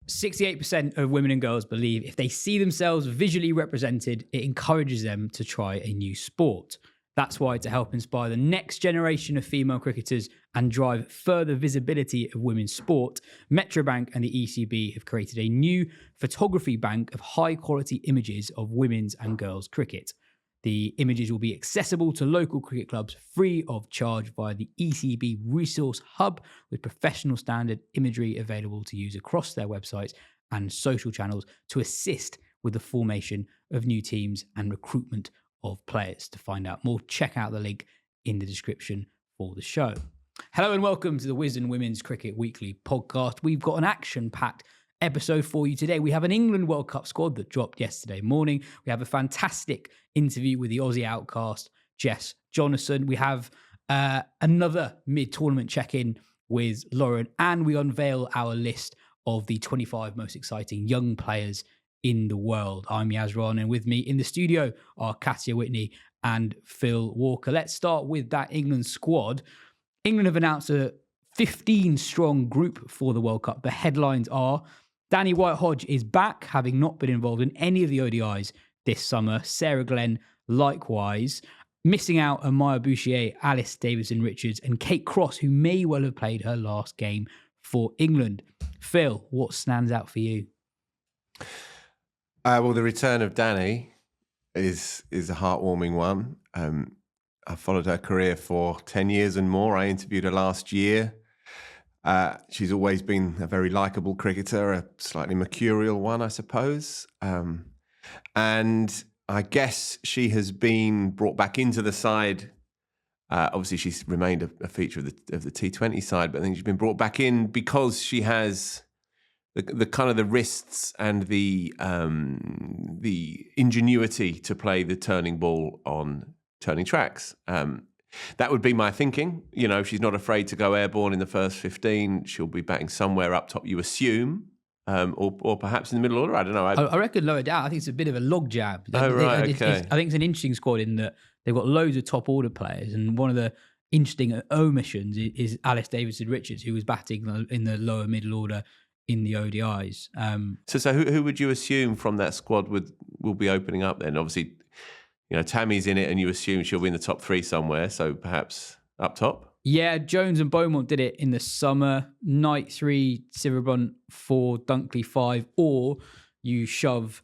68% of women and girls believe if they see themselves visually represented, it encourages them to try a new sport. That's why, to help inspire the next generation of female cricketers and drive further visibility of women's sport, Metrobank and the ECB have created a new photography bank of high-quality images of women's and girls' cricket. The images will be accessible to local cricket clubs free of charge via the ECB Resource Hub, with professional standard imagery available to use across their websites and social channels to assist with the formation of new teams and recruitment of players. To find out more, check out the link in the description for the show. Hello and welcome to the Wisden Women's Cricket Weekly podcast. We've got an action-packed episode for you today. We have an England World Cup squad that dropped yesterday morning. We have a fantastic interview with the Aussie outcast, Jess Jonassen. We have another mid-tournament check-in with Lauren, and we unveil our list of the 25 most exciting young players in the world. I'm Yas Rana, and with me in the studio are Katya Witney and Phil Walker. Let's start with that England squad. England have announced a 15-strong group for the World Cup. The headlines are: Danny White-Hodge is back, having not been involved in any of the ODIs this summer. Sarah Glenn, likewise. Missing out are Maya Bouchier, Alice Davidson-Richards, and Kate Cross, who may well have played her last game for England. Phil, what stands out for you? Well, the return of Danny is a heartwarming one. I followed her career for 10 years and more. I interviewed her last year. She's always been a very likeable cricketer, a slightly mercurial one, I suppose. And I guess she has been brought back into the side. Obviously, she's remained a feature of the T20 side, but I think she's been brought back in because she has the kind of the wrists and the ingenuity to play the turning ball on turning tracks. That would be my thinking. You know, she's not afraid to go airborne in the first 15. She'll be batting somewhere up top, you assume, or perhaps in the middle order. I don't know. I reckon lower down. I think it's a bit of a log jab. Oh, right, okay. I think it's an interesting squad in that they've got loads of top order players, and one of the interesting omissions is Alice Davidson-Richards, who was batting in the lower middle order in the ODIs. So who would you assume from that squad will be opening up then? Obviously, you know, Tammy's in it, and you assume she'll be in the top three somewhere, so perhaps up top? Yeah, Jones and Beaumont did it in the summer. Knight 3, Sivabunt 4, Dunkley 5, or you shove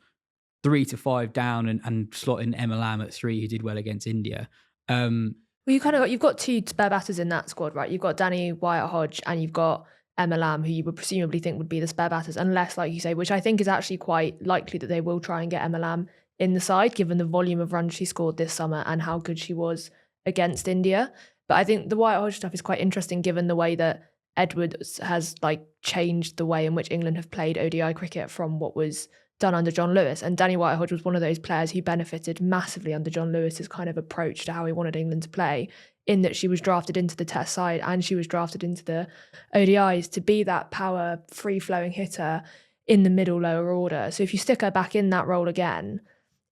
3 to 5 down and slot in Emma Lamb at 3, who did well against India. Well, you've got two spare batters in that squad, right? You've got Danny White-Hodge and you've got Emma Lamb, who you would presumably think would be the spare batters, unless, like you say, which I think is actually quite likely that they will try and get Emma Lamb in the side, given the volume of runs she scored this summer and how good she was against India. But I think the White-Hodge stuff is quite interesting, given the way that Edwards has changed the way in which England have played ODI cricket from what was done under John Lewis. And Danny White-Hodge was one of those players who benefited massively under John Lewis's kind of approach to how he wanted England to play, in that she was drafted into the Test side and she was drafted into the ODIs to be that power, free-flowing hitter in the middle lower order. So if you stick her back in that role again,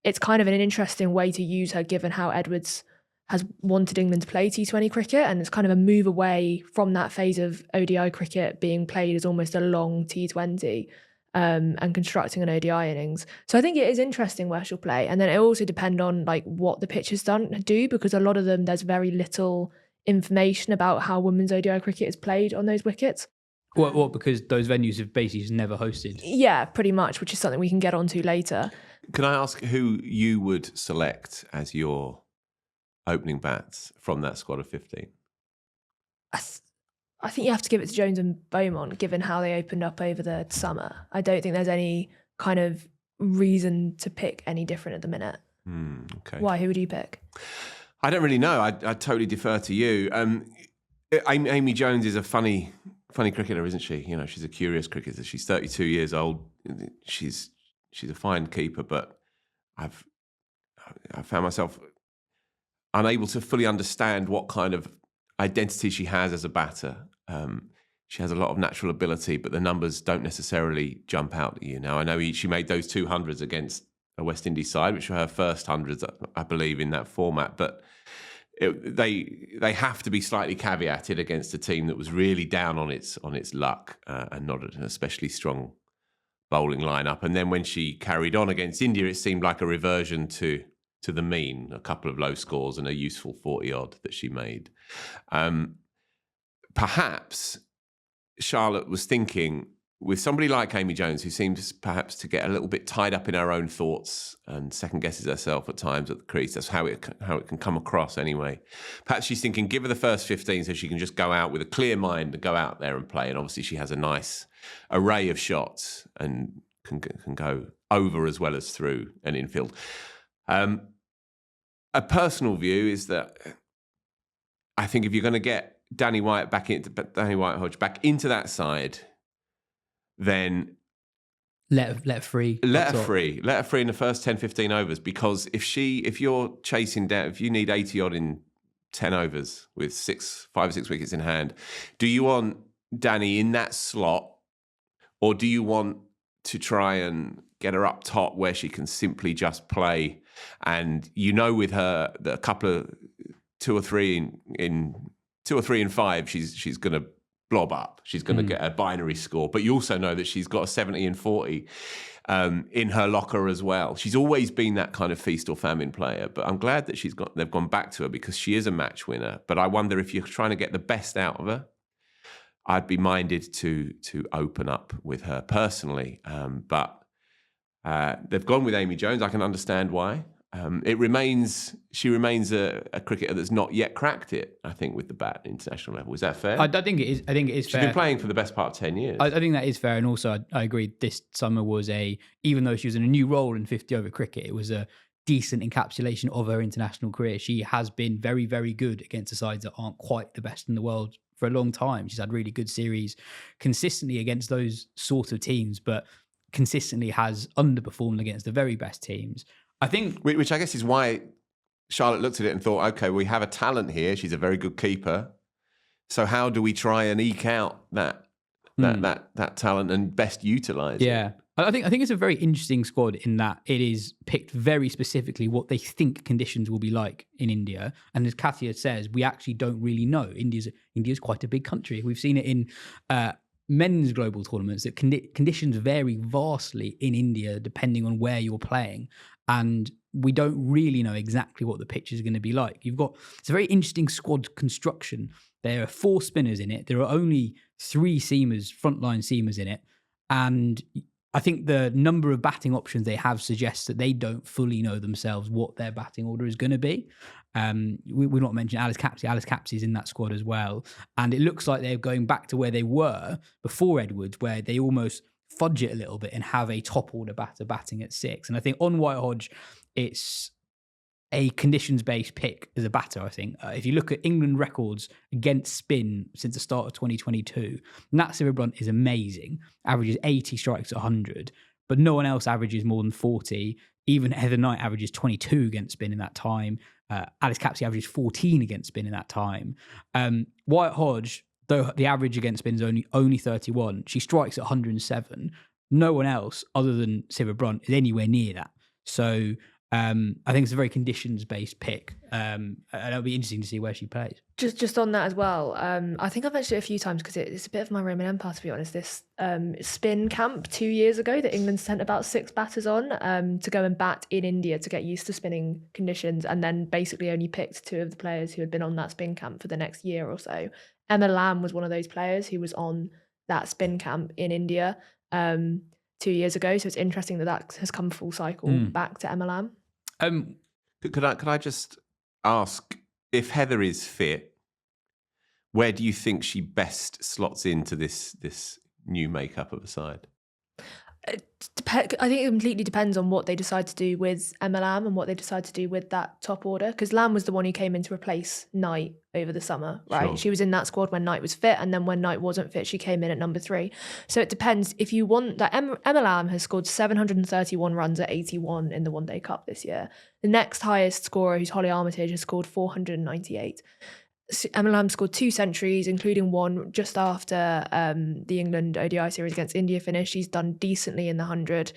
it's kind of an interesting way to use her, given how Edwards has wanted England to play T20 cricket, and it's kind of a move away from that phase of ODI cricket being played as almost a long T20 and constructing an ODI innings. So I think it is interesting where she'll play, and then it also depend on what the pitches do, because a lot of them there's very little information about how women's ODI cricket is played on those wickets. What? Because those venues have basically just never hosted? Yeah, pretty much, which is something we can get onto later. Can I ask who you would select as your opening bats from that squad of 15? I think you have to give it to Jones and Beaumont, given how they opened up over the summer. I don't think there's any kind of reason to pick any different at the minute. Okay. Why? Who would you pick? I don't really know. I totally defer to you. Amy Jones is a funny cricketer, isn't she? You know, she's a curious cricketer. She's 32 years old. She's a fine keeper, but I found myself unable to fully understand what kind of identity she has as a batter. She has a lot of natural ability, but the numbers don't necessarily jump out at you. Now, I know she made those 200s against a West Indies side, which were her first hundreds, I believe, in that format. But they have to be slightly caveated against a team that was really down on its luck and not an especially strong bowling lineup. And then when she carried on against India, it seemed like a reversion to the mean, a couple of low scores and a useful 40-odd that she made. Perhaps Charlotte was thinking, with somebody like Amy Jones, who seems perhaps to get a little bit tied up in her own thoughts and second guesses herself at times at the crease. That's how it can come across anyway. Perhaps she's thinking, give her the first 15 so she can just go out with a clear mind and go out there and play. And obviously she has a nice array of shots and can go over as well as through an infield. A personal view is that I think if you're going to get Danny White-Hodge back into that side, then let her free. Let her free in the first 10, 15 overs, because if you're chasing down, if you need 80 odd in 10 overs with 5 or 6 wickets in hand, do you want Danny in that slot, or do you want to try and get her up top where she can simply just play? And with her, a couple of 2 or 3 in 5, she's going to blob up. She's going to get a binary score. But you also know that she's got a 70 and 40 in her locker as well. She's always been that kind of feast or famine player. But I'm glad that they've gone back to her, because she is a match winner. But I wonder, if you're trying to get the best out of her, I'd be minded to open up with her personally. But they've gone with Amy Jones. I can understand why. She remains a cricketer that's not yet cracked it, I think, with the bat at international level. Is that fair? I think it is. I think it is fair. She's been playing for the best part of 10 years. I think that is fair. And also, I agree, this summer was even though she was in a new role in 50-over cricket, it was a decent encapsulation of her international career. She has been very, very good against the sides that aren't quite the best in the world for a long time. She's had really good series consistently against those sort of teams, but consistently has underperformed against the very best teams. I think, which I guess is why Charlotte looked at it and thought, okay, we have a talent here. She's a very good keeper. So how do we try and eke out that talent and best utilise it? Yeah. I think it's a very interesting squad in that it is picked very specifically what they think conditions will be like in India. And as Katya says, we actually don't really know. India's quite a big country. We've seen it in men's global tournaments that conditions vary vastly in India depending on where you're playing. And we don't really know exactly what the pitch is going to be like. It's a very interesting squad construction. There are 4 spinners in it. There are only 3 seamers, frontline seamers in it. And I think the number of batting options they have suggests that they don't fully know themselves what their batting order is going to be. We've not mentioned Alice Capsey. Alice Capsey is in that squad as well. And it looks like they're going back to where they were before Edwards, where they almost fudge it a little bit and have a top order batter batting at 6. And I think on White-Hodge, it's a conditions-based pick as a batter, I think. If you look at England records against spin since the start of 2022, Nat Sivabrunt is amazing. Averages 80 strikes at 100, but no one else averages more than 40. Even Heather Knight averages 22 against spin in that time. Alice Capsey averages 14 against spin in that time. White-Hodge, though the average against spin is only 31, she strikes at 107. No one else other than Sivabrunt is anywhere near that. So I think it's a very conditions-based pick. And it'll be interesting to see where she plays. Just on that as well, I think I've mentioned it a few times because it's a bit of my Roman Empire, to be honest. This spin camp 2 years ago that England sent about 6 batters on to go and bat in India to get used to spinning conditions, and then basically only picked 2 of the players who had been on that spin camp for the next year or so. Emma Lamb was one of those players who was on that spin camp in India 2 years ago. So it's interesting that has come full cycle back to Emma Lamb. Could I just ask, if Heather is fit, where do you think she best slots into this new makeup of a side? I think it completely depends on what they decide to do with Emma Lamb and what they decide to do with that top order. Because Lamb was the one who came in to replace Knight over the summer, right? Sure. She was in that squad when Knight was fit, and then when Knight wasn't fit, she came in at number 3. So it depends. If you want that, Emma Lamb has scored 731 runs at 81 in the One Day Cup this year. The next highest scorer, who's Holly Armitage, has scored 498. Emma Lamb scored 2 centuries, including one just after the England ODI series against India finished. She's done decently in the 100.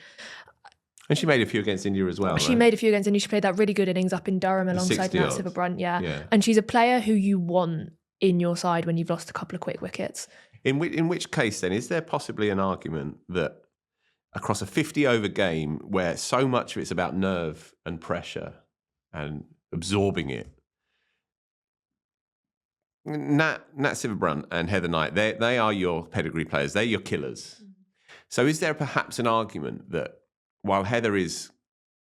And she made a few against India as well. She made a few against India. She played that really good innings up in Durham alongside Nat Sivabrunt. Yeah. And she's a player who you want in your side when you've lost a couple of quick wickets. In which case, then, is there possibly an argument that across a 50-over game where so much of it's about nerve and pressure and absorbing it. Nat Sciver-Brunt and Heather Knight, they are your pedigree players. They're your killers. So is there perhaps an argument that while Heather is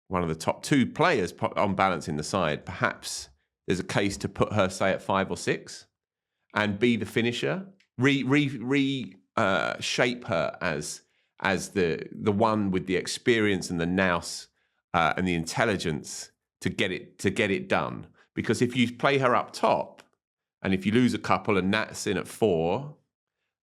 one of the top 2 players on balance in the side, perhaps there's a case to put her, say, at 5 or 6 and be the finisher, shape her as the one with the experience and the nous and the intelligence to get it done? Because if you play her up top, and if you lose a couple and Nat's in at 4,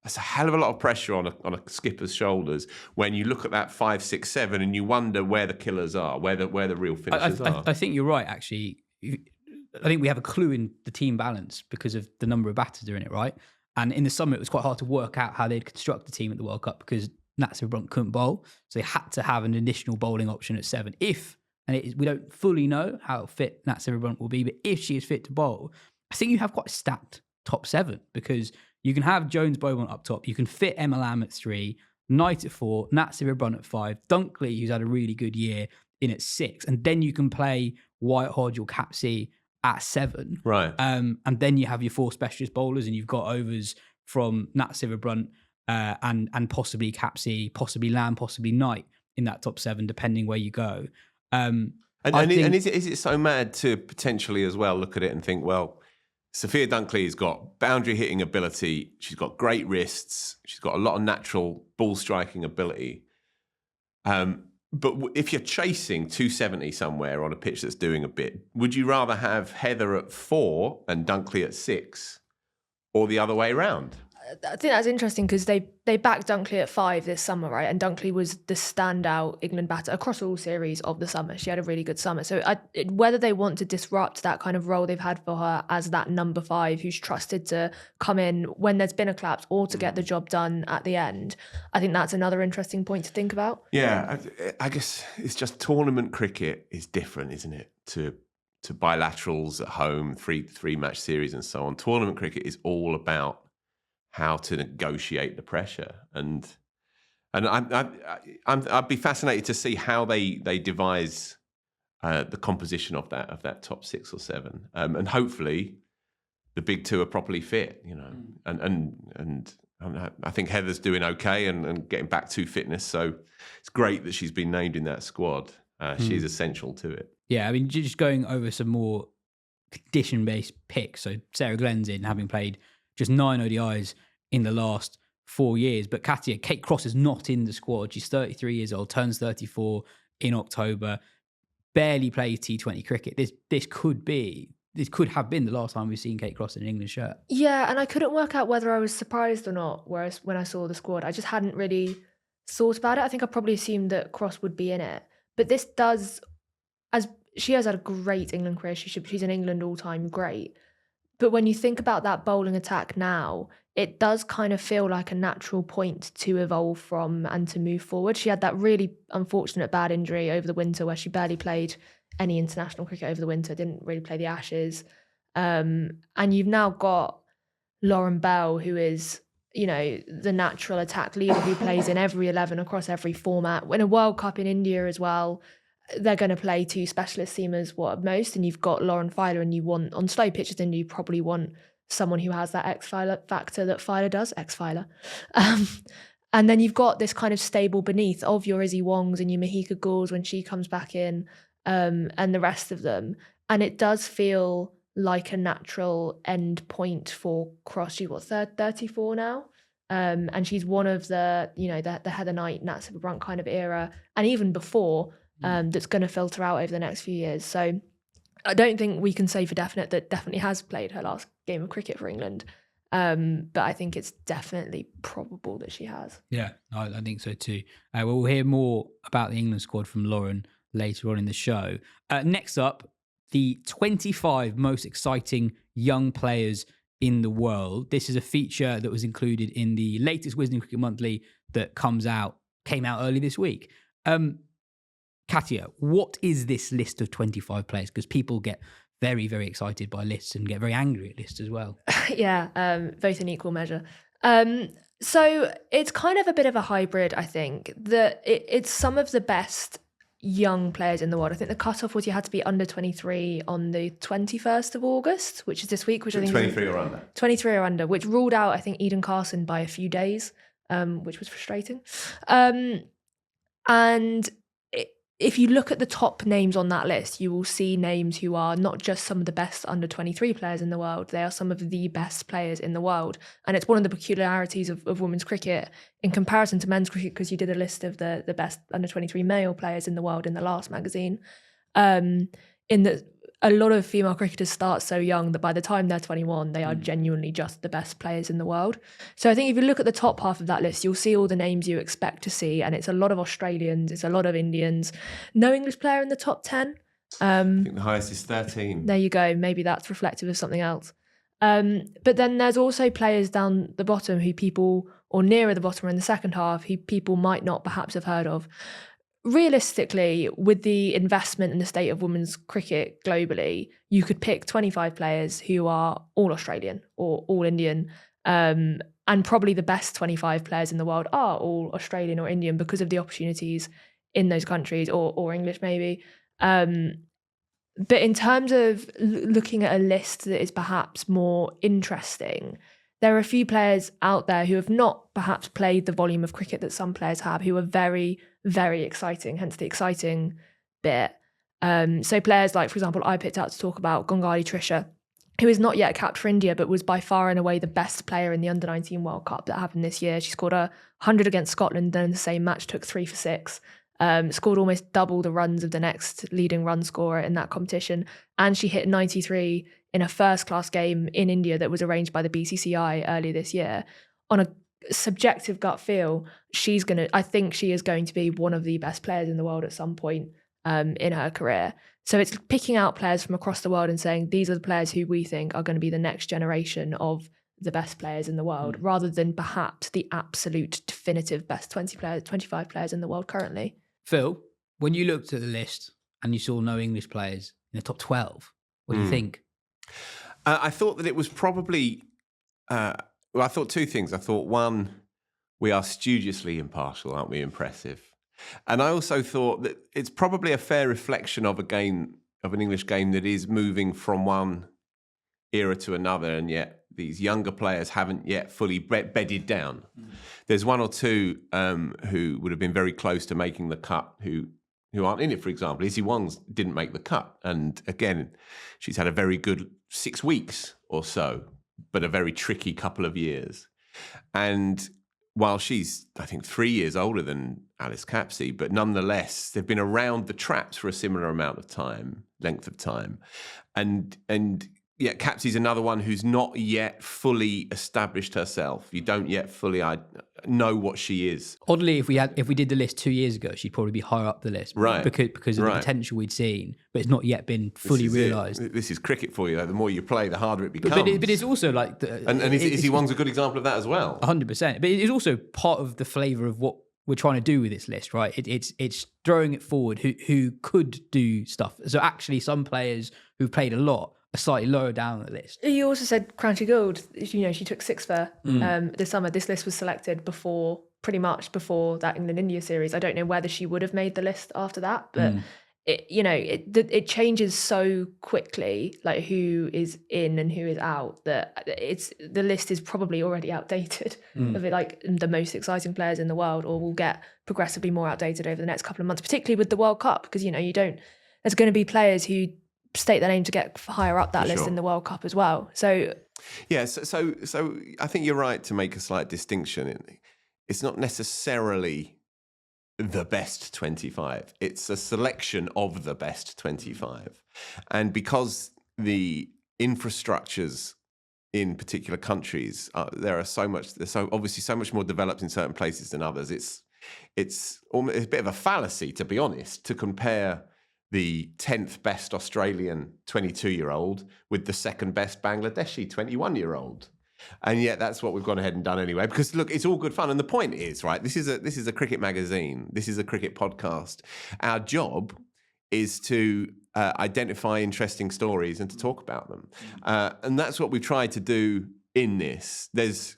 that's a hell of a lot of pressure on a skipper's shoulders when you look at that 5, 6, 7 and you wonder where the killers are, where the real finishers are. I think you're right, actually. I think we have a clue in the team balance because of the number of batters are in it, right? And in the summer, it was quite hard to work out how they'd construct the team at the World Cup because Nat Sciver-Brunt couldn't bowl. So they had to have an additional bowling option at 7. We don't fully know how fit Nat Sciver-Brunt will be, but if she is fit to bowl, I think you have quite a stacked top 7 because you can have Jones-Beaumont up top. You can fit Emma Lamb at 3, Knight at 4, Nat Sciver-Brunt at 5, Dunkley, who's had a really good year, in at 6. And then you can play Wyatt Hodge or Capsey at 7. Right. And then you have your 4 specialist bowlers and you've got overs from Nat Sciver-Brunt and possibly Capsey, possibly Lamb, possibly Knight in that top 7, depending where you go. And is it so mad to potentially as well look at it and think, well, Sophia Dunkley's got boundary hitting ability. She's got great wrists. She's got a lot of natural ball striking ability. But if you're chasing 270 somewhere on a pitch that's doing a bit, would you rather have Heather at 4 and Dunkley at 6 or the other way around? I think that's interesting because they backed Dunkley at 5 this summer, right? And Dunkley was the standout England batter across all series of the summer. She had a really good summer. So whether they want to disrupt that kind of role they've had for her as that number 5 who's trusted to come in when there's been a collapse or to get the job done at the end, I think that's another interesting point to think about. Yeah, I guess it's just tournament cricket is different, isn't it, to bilaterals at home, three match series and so on. Tournament cricket is all about how to negotiate the pressure, and I'd be fascinated to see how they devise the composition of that top 6 or 7, and hopefully the big 2 are properly fit, and I think Heather's doing okay and getting back to fitness, so it's great that she's been named in that squad. She's essential to it. Yeah, I mean, just going over some more condition-based picks. So Sarah Glenn's in, having played just 9 ODIs in the last 4 years. But Kate Cross is not in the squad. She's 33 years old, turns 34 in October, barely plays T20 cricket. This could have been the last time we've seen Kate Cross in an England shirt. Yeah, and I couldn't work out whether I was surprised or not, whereas when I saw the squad, I just hadn't really thought about it. I think I probably assumed that Cross would be in it. But this does, as she has had a great England career, she's an England all-time great. But when you think about that bowling attack now, it does kind of feel like a natural point to evolve from and to move forward. She had that really unfortunate bad injury over the winter where she barely played any international cricket over the winter, didn't really play the Ashes. And you've now got Lauren Bell, who is, the natural attack leader who plays in every 11 across every format. In a World Cup in India as well, they're going to play 2 specialist seamers at most, and you've got Lauren Filer, and you want, on slow pitches, then you probably want someone who has that factor that Filer does, Filer. And then you've got this kind of stable beneath of your Izzy Wongs and your Mahika Gouls when she comes back in, and the rest of them. And it does feel like a natural end point for Cross. She's 34 now. And she's one of the Heather Knight, Nat Sciver-Brunt kind of era, and even before, that's going to filter out over the next few years. So I don't think we can say for definite that definitely has played her last game of cricket for England. But I think it's definitely probable that she has. Yeah, I think so too. We'll hear more about the England squad from Lauren later on in the show. Next up, the 25 most exciting young players in the world. This is a feature that was included in the latest Wisden Cricket Monthly that came out early this week. Katya, what is this list of 25 players? Because people get very, very excited by lists and get very angry at lists as well. Yeah, both in equal measure. So it's kind of a bit of a hybrid, I think. It's some of the best young players in the world. I think the cutoff was you had to be under 23 on the 21st of August, which is this week, which I think 23 or under. 23 or under, which ruled out, I think, Eden Carson by a few days, which was frustrating. And if you look at the top names on that list, you will see names who are not just some of the best under 23 players in the world, they are some of the best players in the world. And it's one of the peculiarities of women's cricket in comparison to men's cricket, because you did a list of the best under 23 male players in the world in the last magazine. In that a lot of female cricketers start so young that by the time they're 21, they are genuinely just the best players in the world. So I think if you look at the top half of that list, you'll see all the names you expect to see. And it's a lot of Australians, it's a lot of Indians. No English player in the top 10. I think the highest is 13. There you go. Maybe that's reflective of something else. But then there's also players down the bottom who people, or nearer the bottom or in the second half, who people might not perhaps have heard of. Realistically, with the investment in the state of women's cricket globally, you could pick 25 players who are all Australian or all Indian, and probably the best 25 players in the world are all Australian or Indian because of the opportunities in those countries, or English maybe. But in terms of looking at a list that is perhaps more interesting, there are a few players out there who have not perhaps played the volume of cricket that some players have, who are very, very exciting, hence the exciting bit. So players like, for example, I picked out to talk about Ganguly Trisha, who is not yet capped for India, but was by far and away the best player in the Under-19 World Cup that happened this year. She scored 100 against Scotland, then in the same match took 3 for 6. Scored almost double the runs of the next leading run scorer in that competition. And she hit 93 in a first-class game in India that was arranged by the BCCI earlier this year. On a subjective gut feel, I think she is going to be one of the best players in the world at some point in her career. So it's picking out players from across the world and saying, these are the players who we think are going to be the next generation of the best players in the world, rather than perhaps the absolute definitive best 25 players in the world currently. Phil, when you looked at the list and you saw no English players in the top 12, what do you think? I thought that it was probably, I thought two things. I thought, one, we are studiously impartial, aren't we? Impressive. And I also thought that it's probably a fair reflection of an English game that is moving from one era to another, and yet these younger players haven't yet fully bedded down. There's one or two who would have been very close to making the cut who aren't in it. For example, Izzy Wong didn't make the cut. And again, she's had a very good 6 weeks or so, but a very tricky couple of years. And while she's, I think, 3 years older than Alice Capsey, but nonetheless, they've been around the traps for a similar length of time. And yeah, Capsey's another one who's not yet fully established herself. You don't yet fully know what she is. Oddly, if we did the list 2 years ago, she'd probably be higher up the list, right? Because of the potential we'd seen, but it's not yet been fully realised. This is cricket for you, though. The more you play, the harder it becomes. But it's also like and Izzy Wong's a good example of that as well. 100%. But it's also part of the flavour of what we're trying to do with this list, right? It's throwing it forward who could do stuff. So actually, some players who've played a lot are slightly lower down the list. You also said Crunchy Gould. She took 6 for this summer. This list was selected pretty much before that England-India series. I don't know whether she would have made the list after that, but it changes so quickly, like who is in and who is out, that the list is probably already outdated of it, like the most exciting players in the world, or will get progressively more outdated over the next couple of months, particularly with the World Cup, because there's going to be players who state their name to get higher up that list in the World Cup as well. So yeah, so I think you're right to make a slight distinction. It's not necessarily the best 25. It's a selection of the best 25. And because the infrastructures in particular countries, they're so obviously so much more developed in certain places than others. It's almost a bit of a fallacy, to be honest, to compare the 10th best Australian 22-year-old with the second best Bangladeshi 21-year-old. And yet that's what we've gone ahead and done anyway, because look, it's all good fun. And the point is, right, this is a cricket magazine. This is a cricket podcast. Our job is to identify interesting stories and to talk about them. And that's what we've tried to do in this. There's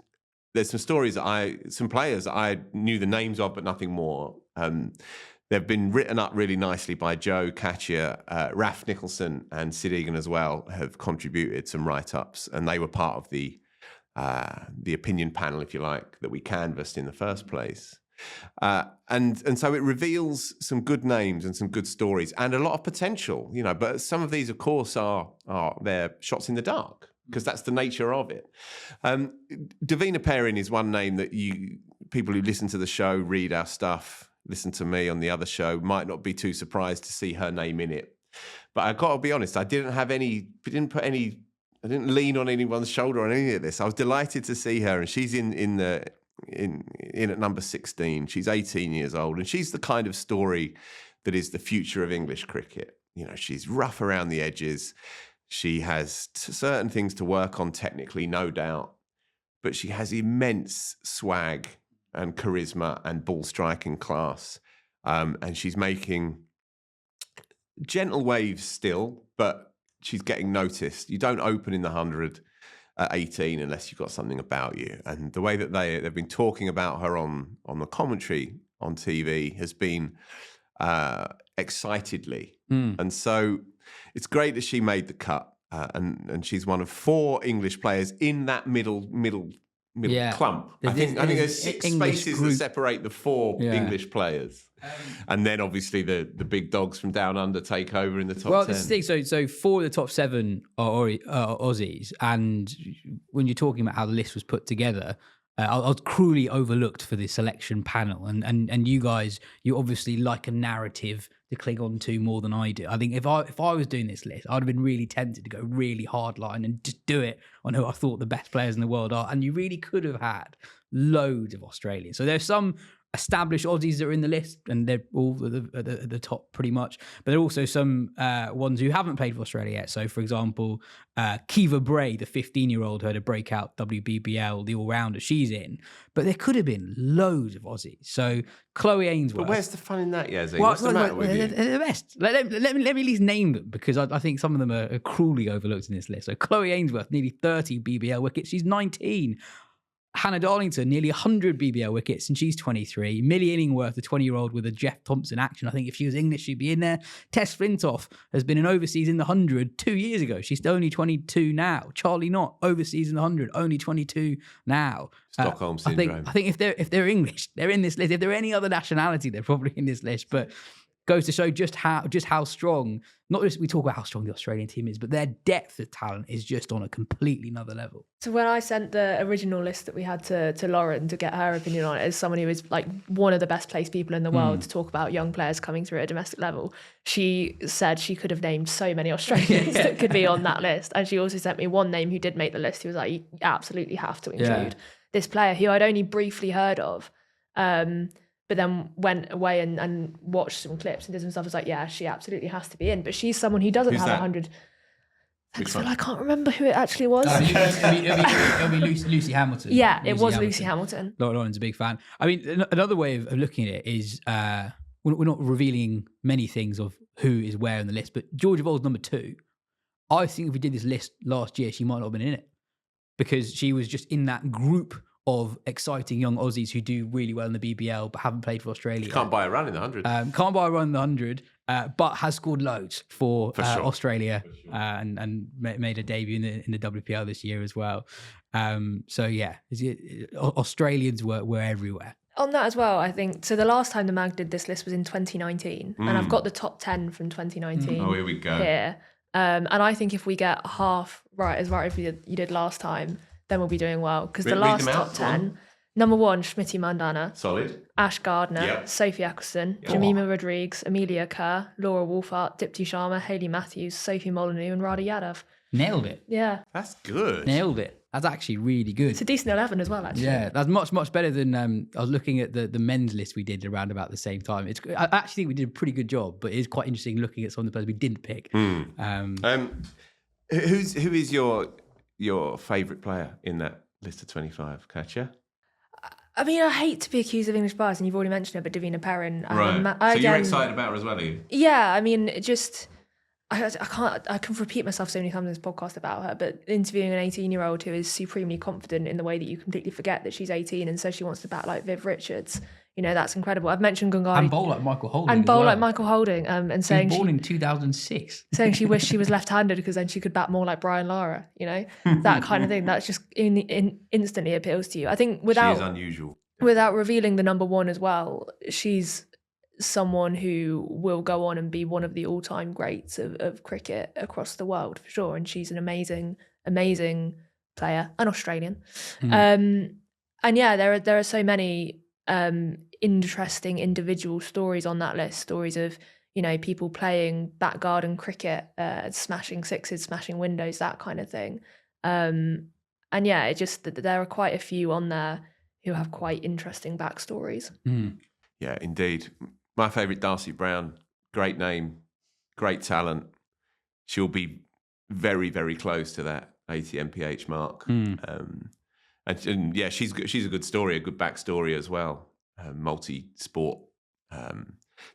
there's some players that I knew the names of, but nothing more. They've been written up really nicely by Joe, Katya, Raf Nicholson, and Sid Egan as well have contributed some write-ups, and they were part of the opinion panel, if you like, that we canvassed in the first place. And so it reveals some good names and some good stories and a lot of potential, but some of these, of course, are they're shots in the dark, because that's the nature of it. Davina Perrin is one name that people who listen to the show, read our stuff, listen to me on the other show, might not be too surprised to see her name in it. But I've got to be honest, I didn't lean on anyone's shoulder on any of this. I was delighted to see her, and she's in at number 16. She's 18 years old, and she's the kind of story that is the future of English cricket. She's rough around the edges. She has certain things to work on technically, no doubt, but she has immense swag and charisma and ball striking class. And she's making gentle waves still, but she's getting noticed. You don't open in the 100 at 18 unless you've got something about you. And the way that they've been talking about her on the commentary on TV has been excitedly. And so it's great that she made the cut. And she's one of 4 English players in that middle clump. I think there's 6 English spaces group that separate the 4 English players. And then obviously the big dogs from down under take over in the top 10. Well, this thing, so 4 of the top 7 are Aussies, and when you're talking about how the list was put together, I was cruelly overlooked for the selection panel, and you guys, you obviously like a narrative to cling on to more than I do. I think if I was doing this list, I'd have been really tempted to go really hardline and just do it on who I thought the best players in the world are, and you really could have had loads of Australians. So there's some established Aussies that are in the list, and they're all at the top pretty much. But there are also some ones who haven't played for Australia yet. So, for example, Kiva Bray, the 15-year-old who had a breakout WBBL, the all-rounder, she's in. But there could have been loads of Aussies. So Chloe Ainsworth. But where's the fun in that, Yazzie? Well, What's the matter with you? They're the best. Let me at least name them, because I think some of them are cruelly overlooked in this list. So Chloe Ainsworth, nearly 30 BBL wickets. She's 19. Hannah Darlington, nearly 100 BBL wickets, and she's 23. Millie Illingworth, the 20-year-old with a Jeff Thompson action. I think if she was English, she'd be in there. Tess Flintoff has been an overseas in the 100 2 years ago. She's only 22 now. Charlie Knott, overseas in the 100, only 22 now. Stockholm syndrome. I think if they're English, they're in this list. If they're any other nationality, they're probably in this list. But goes to show just how strong, not just we talk about how strong the Australian team is, but their depth of talent is just on a completely another level. So when I sent the original list that we had to Lauren to get her opinion on it, as someone who is like one of the best placed people in the world to talk about young players coming through at a domestic level, she said she could have named so many Australians that could be on that list. And she also sent me one name who did make the list. He was like, you absolutely have to include this player who I'd only briefly heard of. But then went away and watched some clips and did some stuff. I was like, yeah, she absolutely has to be in. But she's someone who doesn't have 100. Thanks, Phil. I can't remember who it actually was. It'll be Lucy Hamilton. Yeah, it was Lucy Hamilton. Lauren's a big fan. I mean, another way of looking at it is we're not revealing many things of who is where in the list, but Georgia Voll's number 2. I think if we did this list last year, she might not have been in it, because she was just in that group of exciting young Aussies who do really well in the BBL but haven't played for Australia. You can't buy a run in the 100. Can't buy a run in the 100, but has scored loads for sure. Australia, and made a debut in the WPL this year as well. So yeah, Australians were everywhere. On that as well, I think, so the last time the mag did this list was in 2019, and I've got the top 10 from 2019 Oh, here we go. here. And I think if we get half right as you did last time, then we'll be doing well. Because the last top 10, number 1, Smriti Mandana. Solid. Ash Gardner, Yep. Sophie Eccleston, Yep. Jemima Rodriguez, Amelia Kerr, Laura Wolfart, Dipti Sharma, Hayley Matthews, Sophie Molyneux, and Radha Yadav. Nailed it. Yeah. That's good. Nailed it. That's actually really good. It's a decent 11 as well, actually. Yeah, that's much better than I was looking at the men's list we did around about the same time. I actually think we did a pretty good job, but it is quite interesting looking at some of the players we didn't pick. Who is your favourite player in that list of 25, Katya? I mean, I hate to be accused of English bias, and you've already mentioned it, but Davina Perrin. Right. So you're excited about her as well, are you? Yeah, I mean, I can repeat myself so many times in this podcast about her, but interviewing an 18-year-old who is supremely confident in the way that you completely forget that she's 18 and says she wants to bat like Viv Richards, that's incredible. I've mentioned Gungari. And bowl like Michael Holding. And bowl as well. like Michael Holding. And saying she was born in 2006. Saying she wished she was left-handed because then she could bat more like Brian Lara, that kind of thing. That's just instantly appeals to you. I think she is unusual. Without revealing the number one as well, she's someone who will go on and be one of the all-time greats of cricket across the world for sure. And she's an amazing, amazing player, an Australian. And yeah, there are so many interesting individual stories on that list. Stories of people playing back garden cricket, smashing sixes, smashing windows, that kind of thing. And yeah, it just there are quite a few on there who have quite interesting backstories. Yeah, indeed. My favourite, Darcy Brown, great name, great talent. She'll be very, very close to that 80 MPH mark. And yeah, she's a good story, a good backstory as well. Multi-sport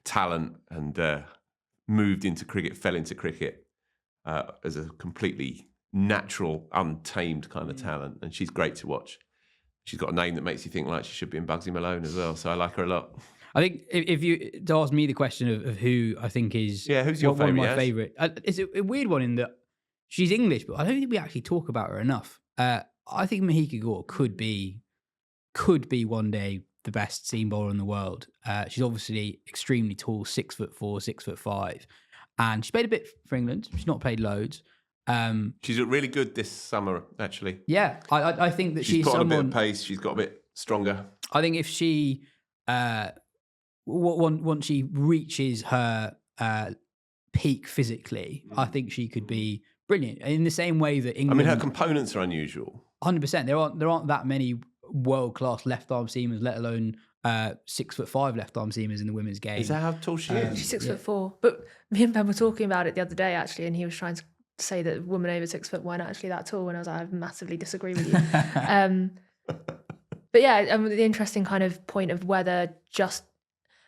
talent, and moved into cricket, fell into cricket as a completely natural, untamed kind of talent. And she's great to watch. She's got a name that makes you think like she should be in Bugsy Malone as well. So I like her a lot. I think if you to ask me the question of who I think is who's your one of my favourite? It's a weird one in that she's English, but I don't think we actually talk about her enough. I think Mahika Gore could be one day the best seam bowler in the world. She's obviously extremely tall, 6'4", 6'5", and she played a bit for England. She's not played loads. She's really good this summer, actually. Yeah, I think that she's put on someone, a bit of pace. She's got a bit stronger. I think if she once she reaches her peak physically, I think she could be brilliant. In the same way that England, I mean, her components are unusual. 100%. There aren't that many world-class left-arm seamers, let alone 6'5" left-arm seamers in the women's game. Is that how tall she is? She's 6'4". But me and Ben were talking about it the other day, actually, and he was trying to say that a woman over 6 foot weren't actually that tall, and I was like, I massively disagree with you. But yeah, the interesting kind of point of whether just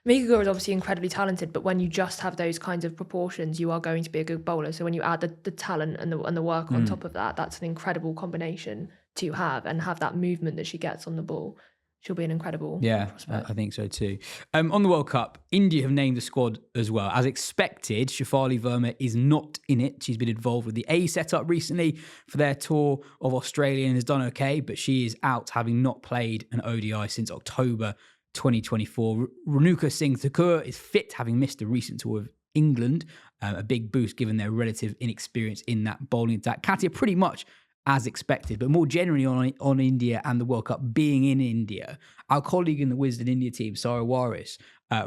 Mahika Gore is obviously incredibly talented, but when you just have those kinds of proportions, you are going to be a good bowler. So when you add the talent and the work on top of that, that's an incredible combination to have, and have that movement that she gets on the ball. She'll be an incredible prospect. I think so too. On the World Cup, India have named the squad as well. As expected, Shafali Verma is not in it. She's been involved with the A setup recently for their tour of Australia and has done okay, but she is out, having not played an ODI since October 2024. Renuka Singh Thakur is fit, having missed a recent tour of England. A big boost given their relative inexperience in that bowling attack. Katya pretty much as expected, but more generally on India and the World Cup being in India, our colleague in the Wisden India team, Sarah Waris,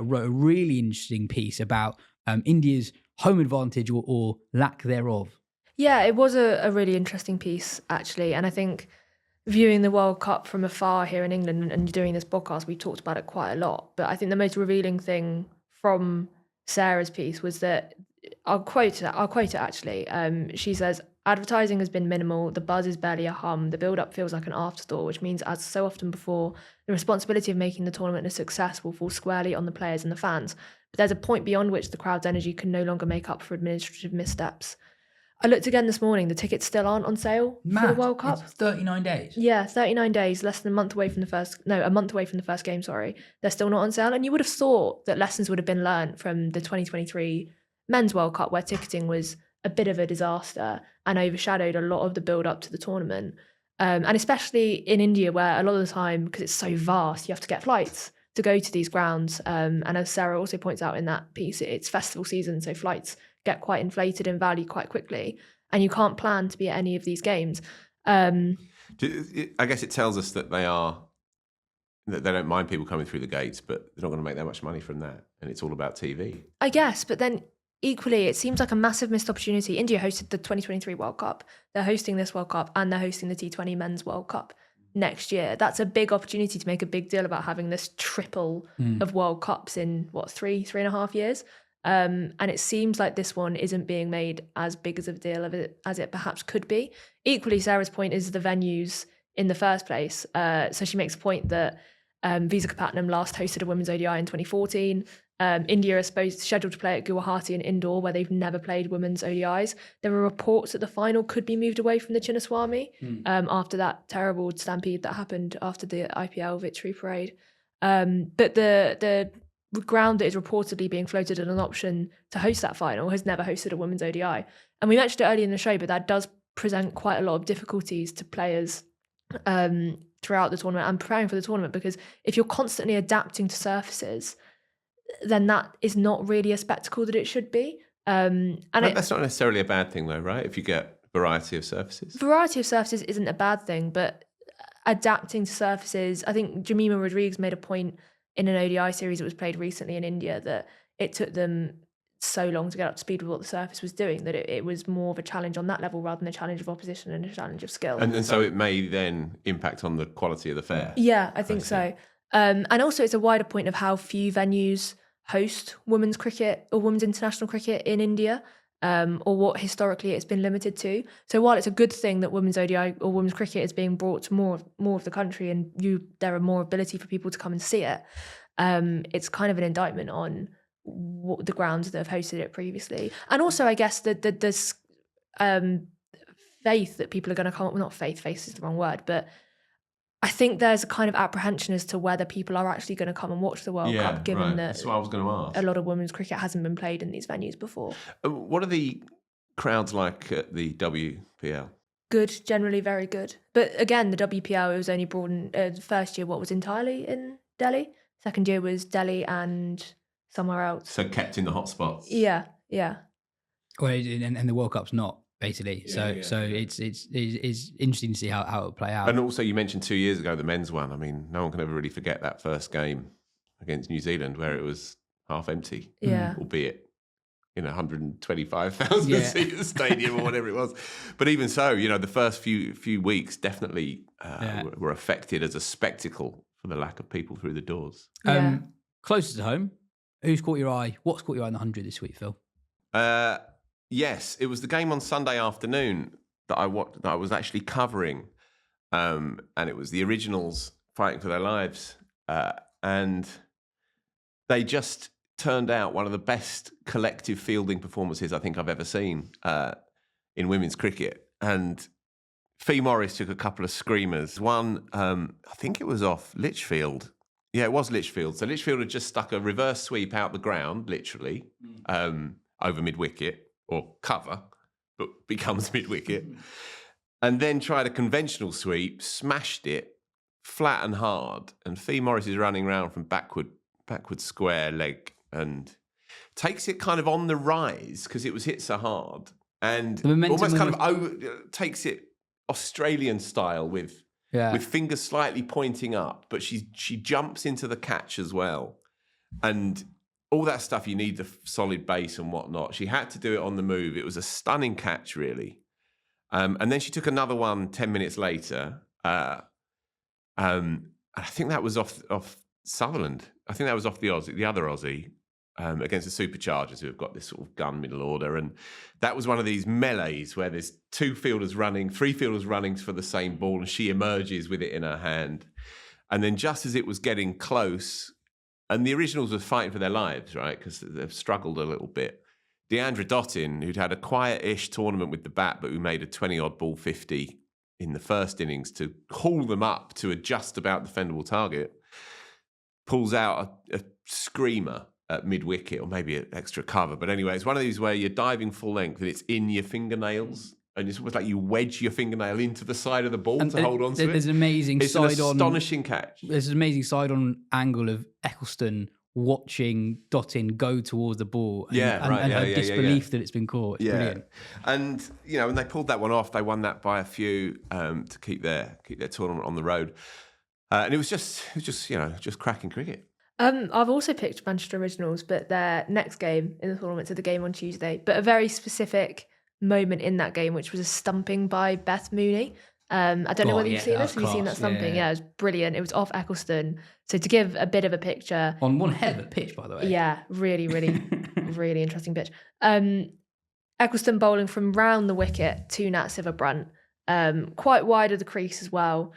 wrote a really interesting piece about India's home advantage or lack thereof. Yeah, it was a really interesting piece, actually. And I think viewing the World Cup from afar here in England and doing this podcast, we talked about it quite a lot. But I think the most revealing thing from Sarah's piece was that, I'll quote it actually. She says, advertising has been minimal, the buzz is barely a hum, the build-up feels like an afterthought, which means, as so often before, the responsibility of making the tournament a success will fall squarely on the players and the fans. But there's a point beyond which the crowd's energy can no longer make up for administrative missteps. I looked again this morning, the tickets still aren't on sale for the World Cup. It's 39 days. Yeah, 39 days, less than a month away from the first game, sorry. They're still not on sale. And you would have thought that lessons would have been learned from the 2023 Men's World Cup, where ticketing was a bit of a disaster and overshadowed a lot of the build up to the tournament. And especially in India, where a lot of the time, because it's so vast, you have to get flights to go to these grounds. And as Sarah also points out in that piece, it's festival season, so flights get quite inflated in value quite quickly. And you can't plan to be at any of these games. I guess it tells us that they don't mind people coming through the gates, but they're not going to make that much money from that. And it's all about TV. I guess, but then equally, it seems like a massive missed opportunity. India hosted the 2023 World Cup. They're hosting this World Cup, and they're hosting the T20 Men's World Cup next year. That's a big opportunity to make a big deal about having this triple of World Cups in, 3.5 years? And it seems like this one isn't being made as big as a deal of it as it perhaps could be. Equally, Sarah's point is the venues in the first place. So she makes a point that Visakhapatnam last hosted a women's ODI in 2014. India is scheduled to play at Guwahati in indoor, where they've never played women's ODIs. There were reports that the final could be moved away from the Chinnaswamy after that terrible stampede that happened after the IPL victory parade. But the ground that is reportedly being floated as an option to host that final has never hosted a women's ODI. And we mentioned it earlier in the show, but that does present quite a lot of difficulties to players throughout the tournament and preparing for the tournament, because if you're constantly adapting to surfaces, then that is not really a spectacle that it should be. That's not necessarily a bad thing, though, right? If you get variety of surfaces. Variety of surfaces isn't a bad thing, but adapting to surfaces, I think Jemima Rodriguez made a point in an ODI series that was played recently in India that it took them so long to get up to speed with what the surface was doing that it was more of a challenge on that level rather than a challenge of opposition and a challenge of skill. And so it may then impact on the quality of the fair. Yeah, I think so. And also it's a wider point of how few venues host women's cricket or women's international cricket in India, or what historically it's been limited to. So while it's a good thing that women's ODI or women's cricket is being brought to more of the country and there are more ability for people to come and see it, it's kind of an indictment on the grounds that have hosted it previously. And also, I guess, there's faith that people are going to come up with, not faith is the wrong word, but I think there's a kind of apprehension as to whether people are actually going to come and watch the World Cup, given that that's what I was going to ask. A lot of women's cricket hasn't been played in these venues before. What are the crowds like at the WPL? Good, generally very good. But again, the WPL, it was only brought in, the first year, what was entirely in Delhi? Second year was Delhi and somewhere else. So kept in the hotspots. Yeah. Well, and the World Cup's not, basically. So it's interesting to see how it will play out. And also, you mentioned 2 years ago the men's one. I mean, no one can ever really forget that first game against New Zealand where it was half empty. Yeah. Albeit in 125,000 seat stadium or whatever it was. But even so, the first few weeks definitely were affected as a spectacle for the lack of people through the doors. Closer to home, who's caught your eye? What's caught your eye in the 100 this week, Phil? Yes, it was the game on Sunday afternoon that I was actually covering, and it was the Originals fighting for their lives, and they just turned out one of the best collective fielding performances I think I've ever seen in women's cricket. And Fee Morris took a couple of screamers. One, I think it was off Lichfield. Yeah, it was Lichfield. So Lichfield had just stuck a reverse sweep out the ground, literally, over mid-wicket, or cover, but becomes mid-wicket, and then tried a conventional sweep, smashed it flat and hard, and Fee Morris is running around from backward square leg and takes it kind of on the rise because it was hit so hard, and almost kind of takes it Australian style with fingers slightly pointing up, but she jumps into the catch as well, and all that stuff, you need the solid base and whatnot. She had to do it on the move. It was a stunning catch, really. And then she took another one 10 minutes later. I think that was off Sutherland. I think that was off the other Aussie, against the Superchargers, who have got this sort of gun middle order. And that was one of these melees where there's three fielders running for the same ball, and she emerges with it in her hand. And then just as it was getting close, and the Originals were fighting for their lives, right? Because they've struggled a little bit. Deandra Dottin, who'd had a quiet-ish tournament with the bat, but who made a 20-odd ball 50 in the first innings to haul them up to a just about defendable target, pulls out a screamer at mid-wicket, or maybe an extra cover. But anyway, it's one of these where you're diving full length and it's in your fingernails. And it's almost like you wedge your fingernail into the side of the ball to hold on to it. There's an amazing it's side an astonishing catch. There's an amazing side-on angle of Eccleston watching Dottin go towards the ball. And her disbelief that it's been caught. It's brilliant. And, when they pulled that one off, they won that by a few to keep their tournament on the road. And it was just cracking cricket. I've also picked Manchester Originals, but their next game in the tournament, so the game on Tuesday, but a very specific moment in that game, which was a stumping by Beth Mooney. I don't know whether you've seen this. Have you seen that stumping? Yeah, it was brilliant. It was off Eccleston. So to give a bit of a picture. On one hell of a pitch, by the way. Yeah, really, really, really interesting pitch. Eccleston bowling from round the wicket to Nat Siver Brunt, quite wide of the crease as well.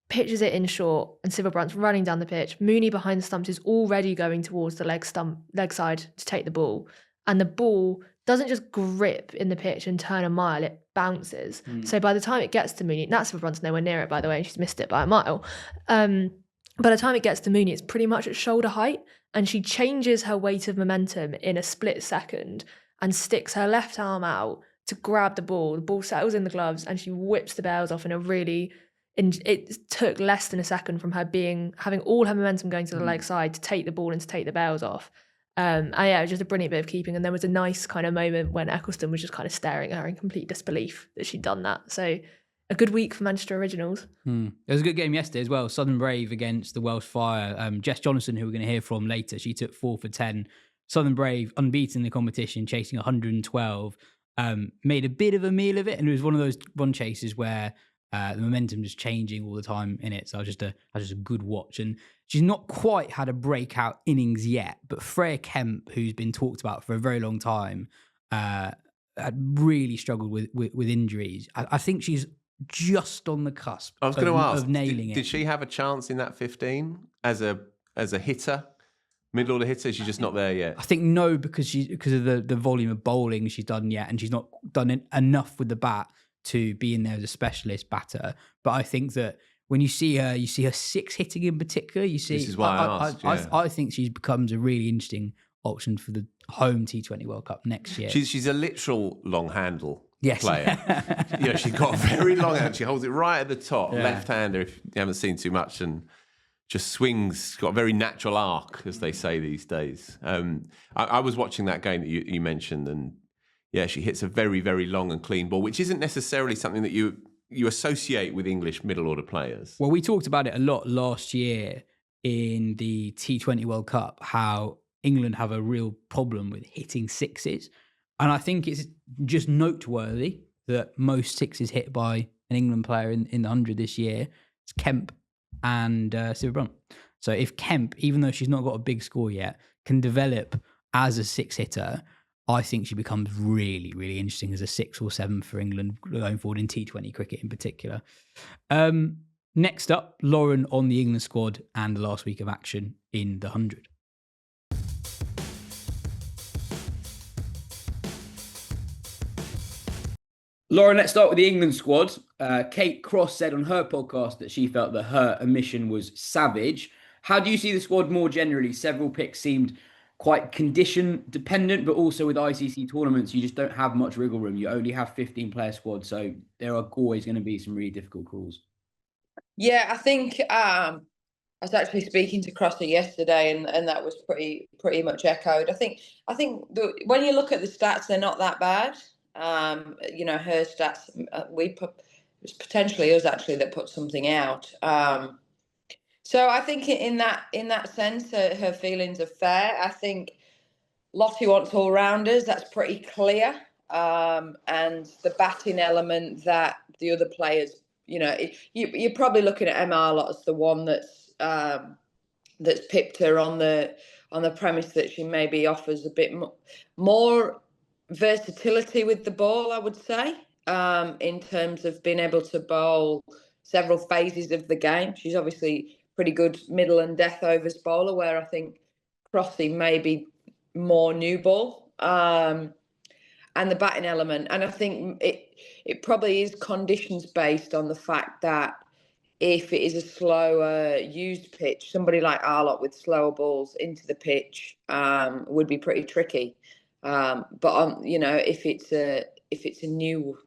pitches it in short, and Silverbrunt's running down the pitch. Mooney behind the stumps is already going towards the leg side to take the ball, and the ball doesn't just grip in the pitch and turn a mile, it bounces. So by the time it gets to Mooney, Nat Silverbrunt's nowhere near it, by the way, and she's missed it by a mile. By the time it gets to Mooney, it's pretty much at shoulder height, and she changes her weight of momentum in a split second and sticks her left arm out to grab the ball. The ball settles in the gloves, and she whips the bails off in a really... it took less than a second from her having all her momentum going to the leg side to take the ball and to take the bails off. And yeah, it was just a brilliant bit of keeping. And there was a nice kind of moment when Eccleston was just kind of staring at her in complete disbelief that she'd done that. So a good week for Manchester Originals. It was a good game yesterday as well. Southern Brave against the Welsh Fire. Jess Jonassen, who we're going to hear from later, she took 4 for 10. Southern Brave, unbeaten in the competition, chasing 112. Made a bit of a meal of it, and it was one of those run chases where the momentum just changing all the time in it. So it was just a good watch. And she's not quite had a breakout innings yet, but Freya Kemp, who's been talked about for a very long time, had really struggled with injuries. I think she's just on the cusp I was going to ask, of nailing it. Did she have a chance in that 15 as a hitter? Middle order hitter, she's just not there yet. I think no, because of the volume of bowling she's done yet, and she's not done enough with the bat to be in there as a specialist batter. But I think that when you see her 6 hitting in particular, you see... This is why I asked, I think she becomes a really interesting option for the home T20 World Cup next year. She's a literal long handle Yes. player. She's got a very long hand. She holds it right at the top, left-hander, if you haven't seen too much, and just swings, got a very natural arc, as they say these days. I was watching that game that you mentioned, and yeah, she hits a very, very long and clean ball, which isn't necessarily something that you associate with English middle order players. Well, we talked about it a lot last year in the T20 World Cup, how England have a real problem with hitting sixes. And I think it's just noteworthy that most sixes hit by an England player in the 100 this year is Kemp and Silverbrunt. So if Kemp, even though she's not got a big score yet, can develop as a six hitter, I think she becomes really, really interesting as a 6 or 7 for England going forward in T20 cricket in particular. Next up, Lauren on the England squad and the last week of action in the 100. Lauren, let's start with the England squad. Kate Cross said on her podcast that she felt that her omission was savage. How do you see the squad more generally? Several picks seemed quite condition dependent, but also with ICC tournaments, you just don't have much wriggle room. You only have 15-player squad, so there are always going to be some really difficult calls. Yeah, I think I was actually speaking to Crosser yesterday, and that was pretty much echoed. I think when you look at the stats, they're not that bad. Her stats, it was potentially us actually that put something out. So I think in that sense, her feelings are fair. I think Lottie wants all rounders. That's pretty clear. And the batting element that the other players, you're probably looking at Emma Arlott as the one that's pipped her on the premise that she maybe offers a bit more versatility with the ball, I would say, in terms of being able to bowl several phases of the game. She's obviously pretty good middle and death overs bowler, where I think Crossy may be more new ball, and the batting element. And I think it probably is conditions based on the fact that if it is a slower used pitch, somebody like Arlott with slower balls into the pitch would be pretty tricky. But if it's a new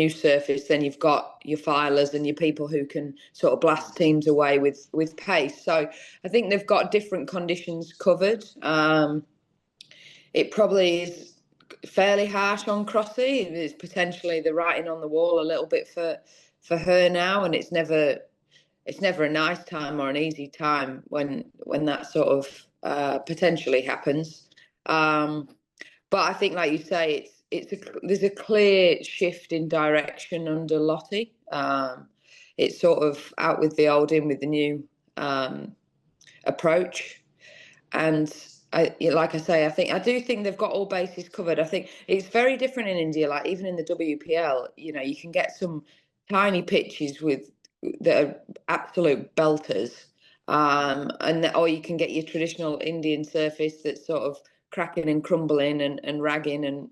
surface, then you've got your filers and your people who can sort of blast teams away with pace. So I think they've got different conditions covered. It probably is fairly harsh on Crossy. It's potentially the writing on the wall a little bit for her now, and it's never a nice time or an easy time when that sort of potentially happens. But I think, like you say, there's a clear shift in direction under Lottie. It's sort of out with the old, in with the new approach. And I do think they've got all bases covered. I think it's very different in India. Like even in the WPL, you can get some tiny pitches with that are absolute belters. Or you can get your traditional Indian surface that's sort of cracking and crumbling and ragging and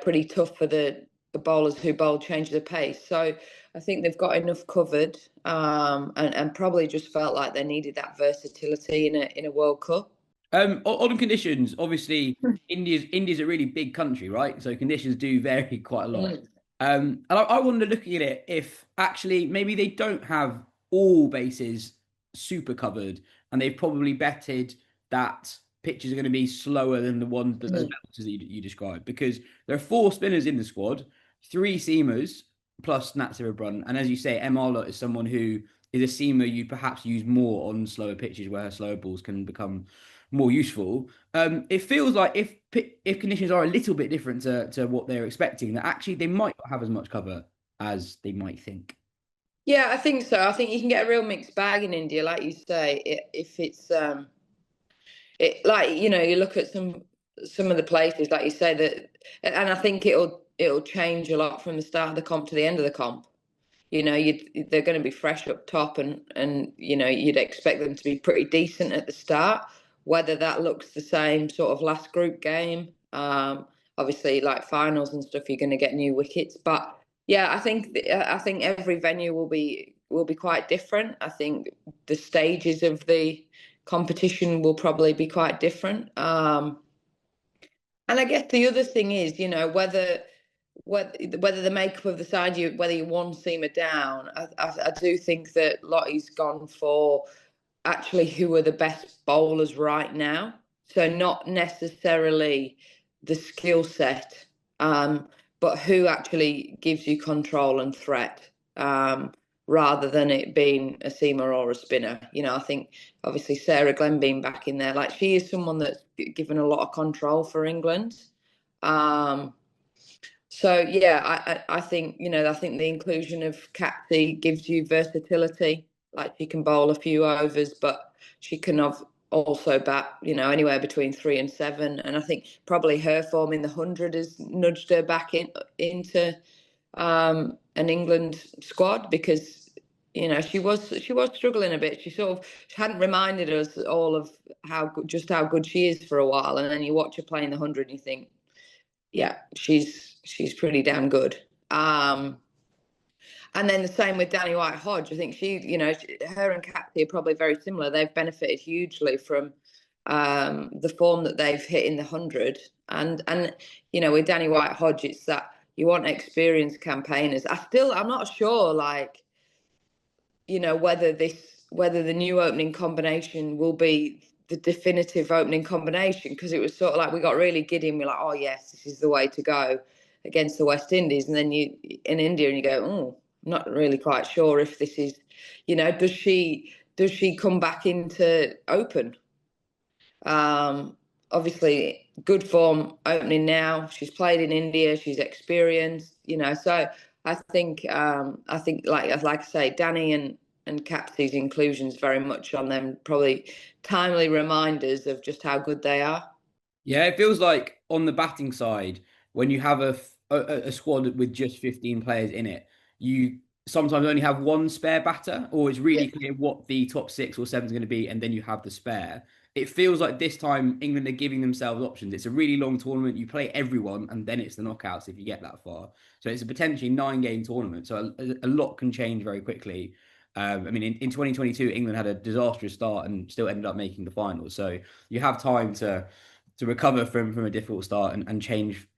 pretty tough for the bowlers who bowl change the pace. So I think they've got enough covered, and probably just felt like they needed that versatility in a World Cup. On conditions, obviously, India's a really big country, right? So conditions do vary quite a lot. Mm. And I wonder, looking at it, if actually maybe they don't have all bases super covered, and they've probably betted that pitches are going to be slower than the ones that the belters that you described, because there are 4 spinners in the squad, 3 seamers plus Natsir Brun, and as you say, Marla is someone who is a seamer you'd perhaps use more on slower pitches where her slower balls can become more useful. It feels like if conditions are a little bit different to what they're expecting, that actually they might not have as much cover as they might think. Yeah, I think so. I think you can get a real mixed bag in India, like you say. If it's like you look at some of the places, like you say that, and I think it'll change a lot from the start of the comp to the end of the comp. They're going to be fresh up top, and you'd expect them to be pretty decent at the start. Whether that looks the same sort of last group game, obviously like finals and stuff, you're going to get new wickets. But yeah, I think every venue will be quite different. I think the stages of the competition will probably be quite different. And I guess the other thing is, whether the makeup of the side, whether you one seamer down, I do think that Lottie's gone for actually who are the best bowlers right now. So not necessarily the skill set, but who actually gives you control and threat, rather than it being a seamer or a spinner. I think obviously Sarah Glenn being back in there, like she is someone that's given a lot of control for England. So yeah, I think I think the inclusion of Kathy gives you versatility. Like she can bowl a few overs, but she can have also bat anywhere between 3 and 7. And I think probably her form in the 100 has nudged her back into an England squad, because she was struggling a bit. She hadn't reminded us all of how good she is for a while, and then you watch her play in the 100 and you think, yeah, she's pretty damn good. And then the same with Danny White-Hodge. I think her and Kathy are probably very similar. They've benefited hugely from the form that they've hit in the 100. And with Danny White-Hodge, it's that you want experienced campaigners. I'm not sure, whether the new opening combination will be the definitive opening combination, because it was sort of like we got really giddy and we're like, oh yes, this is the way to go against the West Indies. And then you in India and you go, oh, I'm not really quite sure if this is, does she come back into open? Obviously good form opening now. She's played in India, she's experienced, so I think like I say, Danny and Capsey's inclusions very much on them, probably timely reminders of just how good they are. Yeah, it feels like on the batting side, when you have a squad with just 15 players in it, you sometimes only have one spare batter, or it's really clear what the top 6 or 7 is going to be, and then you have the spare. It feels like this time England are giving themselves options. It's a really long tournament. You play everyone, and then it's the knockouts if you get that far. So it's a potentially 9-game tournament. So a lot can change very quickly. I mean, in 2022, England had a disastrous start and still ended up making the finals. So you have time to recover from a difficult start and change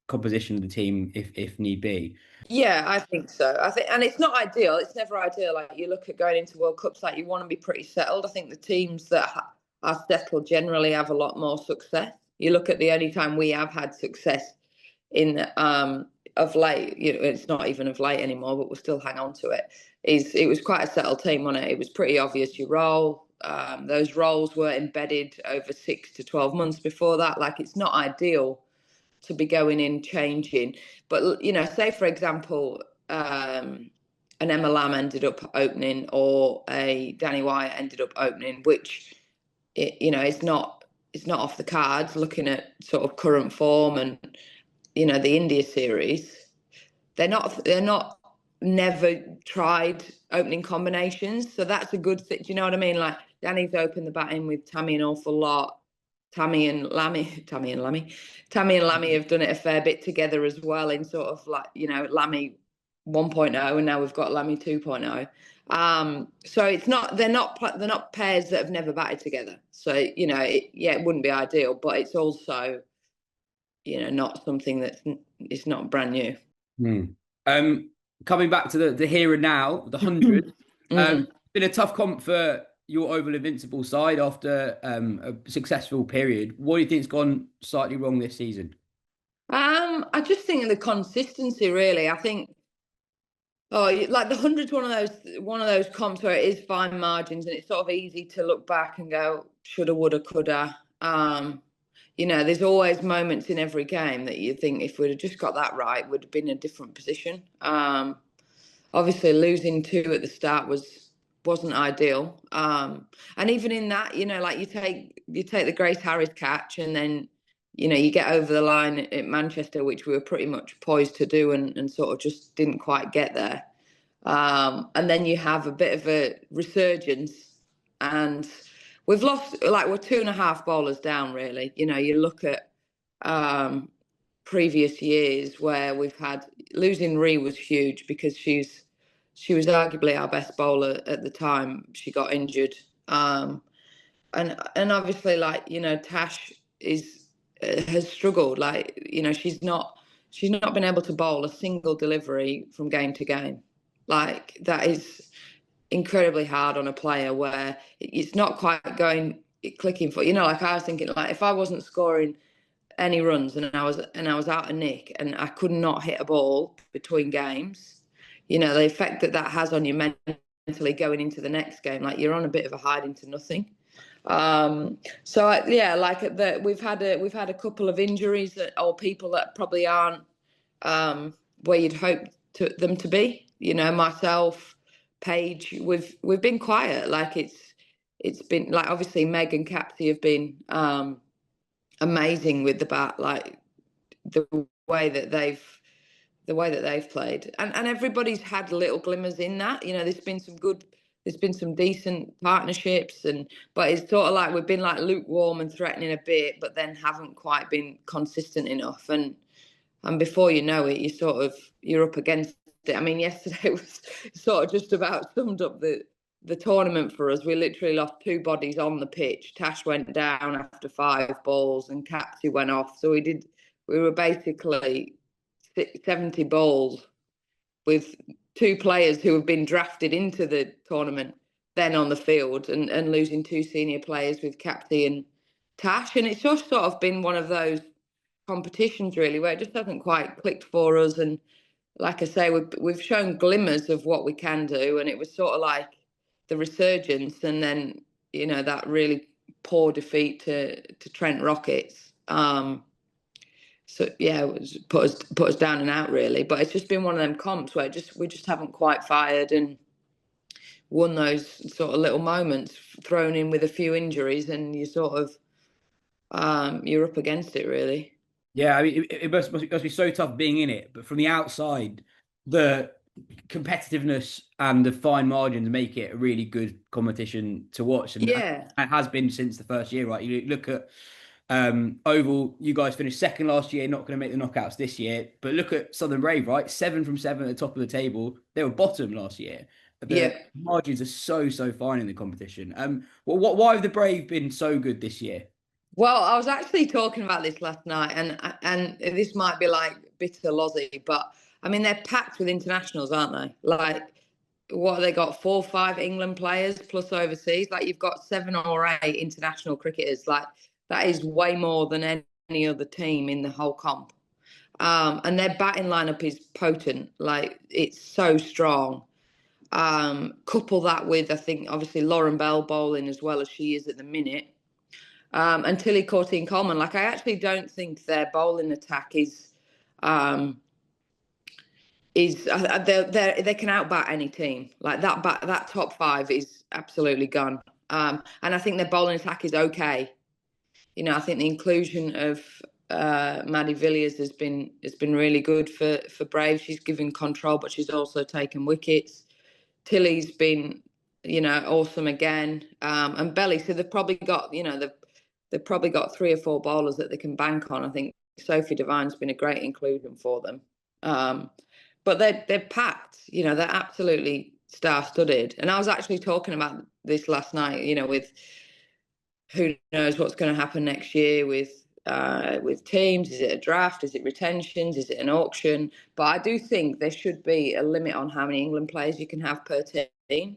composition of the team if need be. Yeah, I think so. And it's not ideal. It's never ideal. Like you look at going into World Cups, like you want to be pretty settled. I think the teams that are settled generally have a lot more success. You look at the only time we have had success in of late, it's not even of late anymore, but we'll still hang on to it. It was quite a settled team, wasn't it? It was pretty obvious you roll. Those roles were embedded over 6 to 12 months before that. Like it's not ideal to be going in changing, but say for example, an Emma Lamb ended up opening, or a Danny Wyatt ended up opening, which it's not off the cards. Looking at sort of current form and the India series, they're not never tried opening combinations. So that's a good thing. Do you know what I mean? Like Danny's opened the batting with Tammy an awful lot. Tammy and Lammy have done it a fair bit together as well in sort of like, you know, Lammy 1.0 and now we've got Lammy 2.0. So they're not pairs that have never batted together. So, you know, it wouldn't be ideal, but it's also, you know, not something it's not brand new. Coming back to the here and now, the 100, been a tough comp for your Oval Invincible side after a successful period. What do you think's gone slightly wrong this season? I just think the consistency, really. I think, like the 100's one of those comps where it is fine margins and it's sort of easy to look back and go, shoulda, woulda, coulda. You know, there's always moments in every game that you think if we'd have just got that right, we'd have been in a different position. Obviously, losing 2 at the start wasn't ideal. And even in that, you know, like you take the Grace Harris catch and then, you know, you get over the line at Manchester, which we were pretty much poised to do and sort of just didn't quite get there. And then you have a bit of a resurgence and we've lost, like we're 2.5 bowlers down, really. You know, you look at previous years where we've had, losing Ree was huge because she was arguably our best bowler at the time she got injured. And obviously, like, you know, Tash has struggled. Like, you know, she's not been able to bowl a single delivery from game to game. Like, that is incredibly hard on a player where it's not quite clicking for, you know, like I was thinking, like, if I wasn't scoring any runs and I was out of nick and I could not hit a ball between games, you know, the effect that has on you mentally going into the next game, like you're on a bit of a hide into nothing. So yeah, like we've had a couple of injuries or people that probably aren't where you'd hope them to be. You know, myself, Paige, we've been quiet. Like it's been like, obviously Meg and Katya have been amazing with the bat, like the way that they've played, and everybody's had little glimmers in that. You know, there's been some decent partnerships, but it's sort of like we've been like lukewarm and threatening a bit, but then haven't quite been consistent enough. And before you know it, you're up against it. I mean, yesterday was sort of just about summed up the tournament for us. We literally lost 2 bodies on the pitch. Tash went down after 5 balls and Katsu went off. So we were basically 70 balls with 2 players who have been drafted into the tournament then on the field and losing 2 senior players with Katsu and Tash. And it's just sort of been one of those competitions, really, where it just hasn't quite clicked for us. And like I say, we've shown glimmers of what we can do. And it was sort of like the resurgence, and then, you know, that really poor defeat to Trent Rockets. So yeah, it was put us down and out, really. But it's just been one of them comps where we just haven't quite fired and won those sort of little moments, thrown in with a few injuries, and you sort of you're up against it, really. Yeah, I mean, it must be so tough being in it, but from the outside, the competitiveness and the fine margins make it a really good competition to watch. And Yeah, it has been since the first year, right? You look at Oval, you guys finished 2nd last year, not going to make the knockouts this year. But look at Southern Brave, right? 7 from 7 at the top of the table. They were bottom last year. The margins are so fine in the competition. Why have the Brave been so good this year? well, I was actually talking about this last night, and this might be like bitter Lozzie, but I mean, they're packed with internationals, aren't they? Like, what have they got? 4 or 5 England players plus overseas. Like, you've got 7 or 8 international cricketers. Like, that is way more than any other team in the whole comp. And their batting lineup is potent. Like, it's so strong. Couple that with, I think, obviously Lauren Bell bowling as well as she is at the minute. And Tilly Courtine Coleman. Like, I actually don't think their bowling attack is they can outbat any team. Like that top 5 is absolutely gone. And I think their bowling attack is okay. You know, I think the inclusion of Maddie Villiers has been really good for Brave. She's given control, but she's also taken wickets. Tilly's been, awesome again. And Belly, so they've probably got, they've probably got 3 or 4 bowlers that they can bank on. I think Sophie Devine's been a great inclusion for them. But they're packed, they're absolutely star-studded. And I was actually talking about this last night, with who knows what's going to happen next year with teams. Is it a draft? Is it retentions? Is it an auction? But I do think there should be a limit on how many England players you can have per team.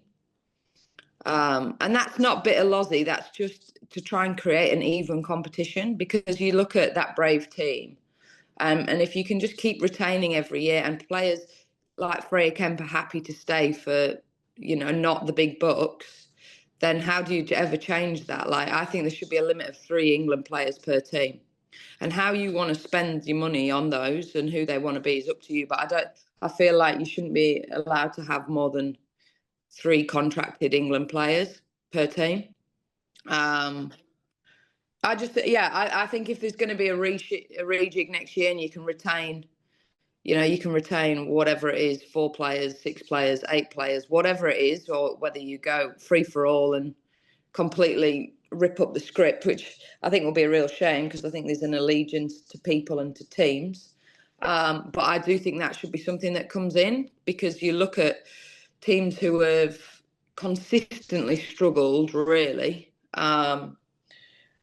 And that's not bitter lossy. That's just to try and create an even competition, because you look at that Brave team, and if you can just keep retaining every year, and players like Freya Kemp are happy to stay for, not the big bucks, then how do you ever change that? Like, I think there should be a limit of 3 England players per team. And how you want to spend your money on those and who they want to be is up to you. But I feel like you shouldn't be allowed to have more than 3 contracted England players per team. I think if there's going to be a rejig next year, and you can retain whatever it is, 4 players, 6 players, 8 players, whatever it is, or whether you go free for all and completely rip up the script, which I think will be a real shame, because I think there's an allegiance to people and to teams. But I do think that should be something that comes in, because you look at teams who have consistently struggled, really. And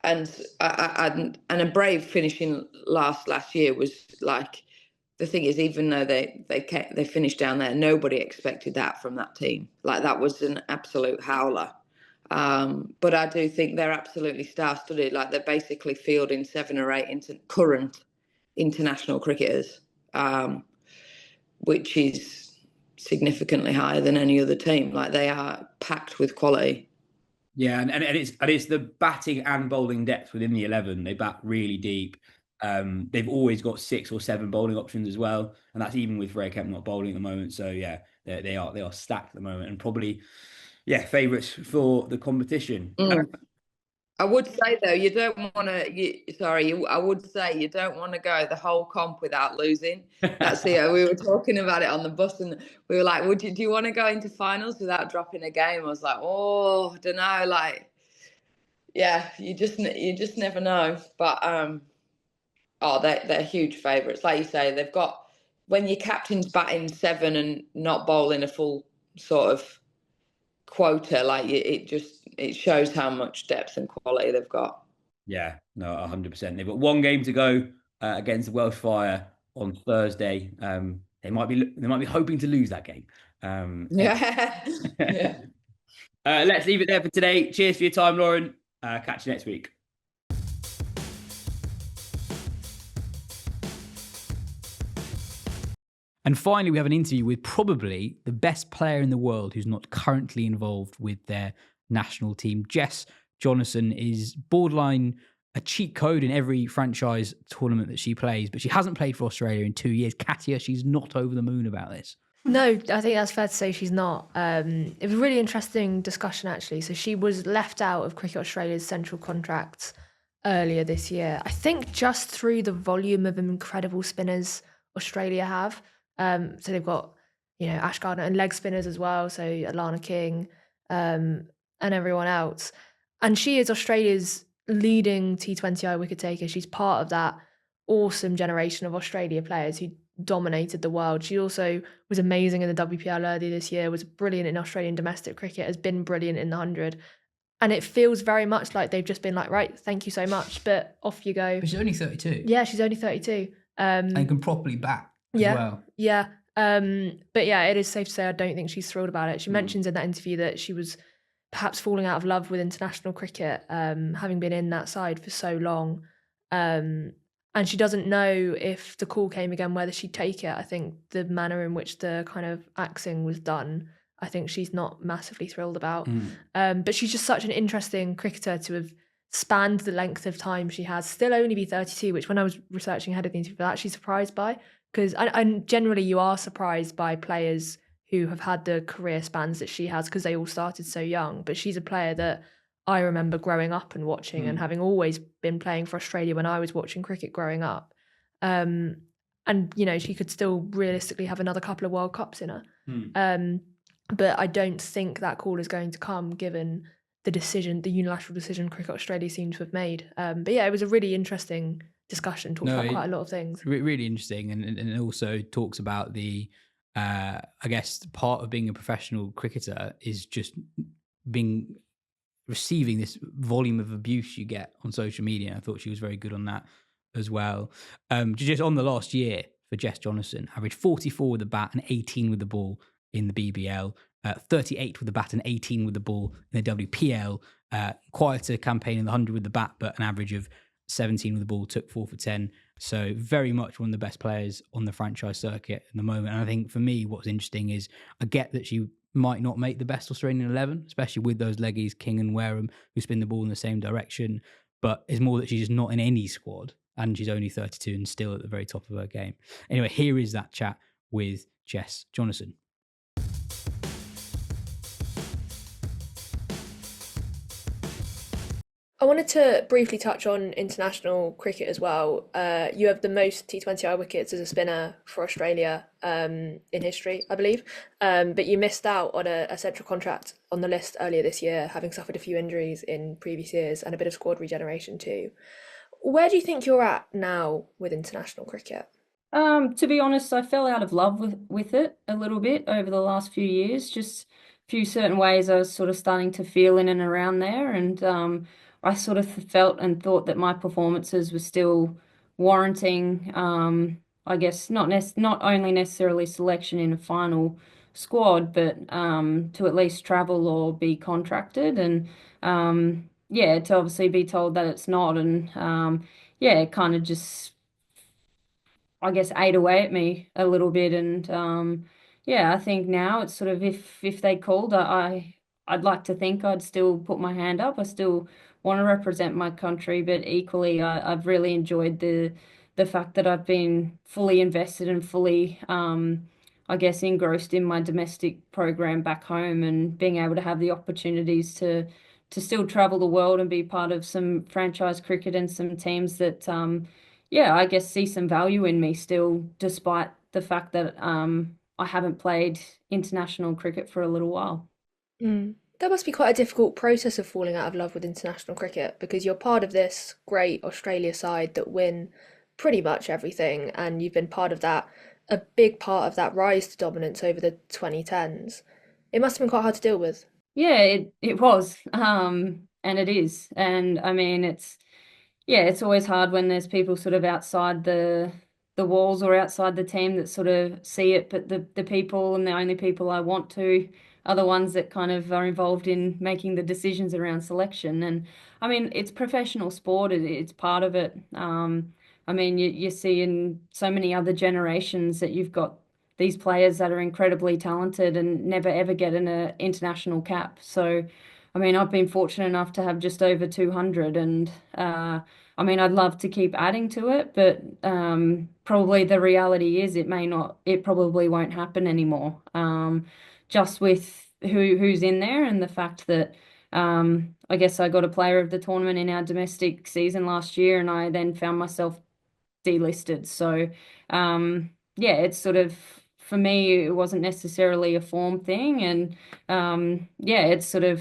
a Brave finishing last year was like, the thing is, even though they finished down there, nobody expected that from that team. Like, that was an absolute howler. But I do think they're absolutely star-studded. Like, they're basically fielding 7 or 8 current international cricketers, which is significantly higher than any other team. Like, they are packed with quality. Yeah, and it's the batting and bowling depth within the 11. They bat really deep. They've always got 6 or 7 bowling options as well, and that's even with Freya Kemp not bowling at the moment. So yeah, they are stacked at the moment, and probably favourites for the competition. I would say though, you don't want to. I would say you don't want to go the whole comp without losing. That's it. We were talking about it on the bus, and we were like, do you want to go into finals without dropping a game? I was like, oh, I don't know. Like, yeah, you just never know. But they're huge favourites. Like you say, they've got, when your captain's batting 7 and not bowling a full sort of quota, like, it shows how much depth and quality they've got. Yeah, no, 100%. They've got 1 game to go against the Welsh Fire on Thursday. They might be hoping to lose that game. Yeah. Let's leave it there for today. Cheers for your time, Lauren. Catch you next week. And finally, we have an interview with probably the best player in the world who's not currently involved with their national team. Jess Jonassen is borderline a cheat code in every franchise tournament that she plays, but she hasn't played for Australia in 2 years. Katya, she's not over the moon about this. No, I think that's fair to say she's not. It was a really interesting discussion, actually. So she was left out of Cricket Australia's central contracts earlier this year, I think just through the volume of incredible spinners Australia have. So they've got, Ash Gardner and leg spinners as well. So Alana King and everyone else. And she is Australia's leading T20I wicket taker. She's part of that awesome generation of Australia players who dominated the world. She also was amazing in the WPL earlier this year, was brilliant in Australian domestic cricket, has been brilliant in the 100. And it feels very much like they've just been like, right, thank you so much, but off you go. But she's only 32. Yeah, she's only 32. And can properly bat as well. Yeah. But yeah, it is safe to say I don't think she's thrilled about it. She mentions in that interview that she was perhaps falling out of love with international cricket, having been in that side for so long. And she doesn't know if the call came again, whether she'd take it. I think the manner in which the kind of axing was done, I think she's not massively thrilled about. But she's just such an interesting cricketer to have spanned the length of time she has, still only be 32, which when I was researching ahead of the interview, I was actually surprised by. Because generally you are surprised by players who have had the career spans that she has because they all started so young. But she's a player that I remember growing up and watching and having always been playing for Australia when I was watching cricket growing up. And, you know, she could still realistically have another couple of World Cups in her. But I don't think that call is going to come given the unilateral decision Cricket Australia seemed to have made. But yeah, it was a really interesting discussion, talked about quite a lot of things. Really interesting. And it also talks about the, I guess, part of being a professional cricketer is just receiving this volume of abuse you get on social media. I thought she was very good on that as well. Just on the last year for Jess Jonassen, averaged 44 with the bat and 18 with the ball in the BBL, 38 with the bat and 18 with the ball in the WPL. Quieter campaign in the 100 with the bat, but an average of 17 with the ball, took 4 for 10. So very much one of the best players on the franchise circuit at the moment. And I think for me, what's interesting is I get that she might not make the best Australian 11, especially with those leggies, King and Wareham, who spin the ball in the same direction. But it's more that she's just not in any squad, and she's only 32 and still at the very top of her game. Anyway, here is that chat with Jess Jonassen. I wanted to briefly touch on international cricket as well. You have the most T20I wickets as a spinner for Australia in history, I believe. But you missed out on a central contract on the list earlier this year, having suffered a few injuries in previous years and a bit of squad regeneration too. Where do you think you're at now with international cricket? To be honest, I fell out of love with it a little bit over the last few years. Just a few certain ways I was sort of starting to feel in and around there, and I sort of felt and thought that my performances were still warranting, I guess, not only necessarily selection in a final squad, but to at least travel or be contracted, and yeah, to obviously be told that it's not, and yeah, it kind of just, I guess, ate away at me a little bit. And yeah, I think now it's sort of, if they called, I'd like to think I'd still put my hand up. I still want to represent my country, but equally I've really enjoyed the fact that I've been fully invested and fully I guess engrossed in my domestic program back home, and being able to have the opportunities to still travel the world and be part of some franchise cricket and some teams that yeah, I guess see some value in me still, despite the fact that I haven't played international cricket for a little while. That must be quite a difficult process of falling out of love with international cricket, because you're part of this great Australia side that win pretty much everything, and you've been part of that, a big part of that rise to dominance over the 2010s. It must have been quite hard to deal with. Yeah, it was, and it is, and I mean it's always hard when there's people sort of outside the walls or outside the team that sort of see it, but the people and the only people I want to are the ones that kind of are involved in making the decisions around selection. And I mean, it's professional sport, it's part of it. I mean, you see in so many other generations that you've got these players that are incredibly talented and never ever get an international cap. So I mean, I've been fortunate enough to have just over 200, and I mean, I'd love to keep adding to it, but probably the reality is it probably won't happen anymore. Just with who's in there, and the fact that I guess I got a player of the tournament in our domestic season last year, and I then found myself delisted. So yeah, it's sort of, for me, it wasn't necessarily a form thing, and yeah, it's sort of,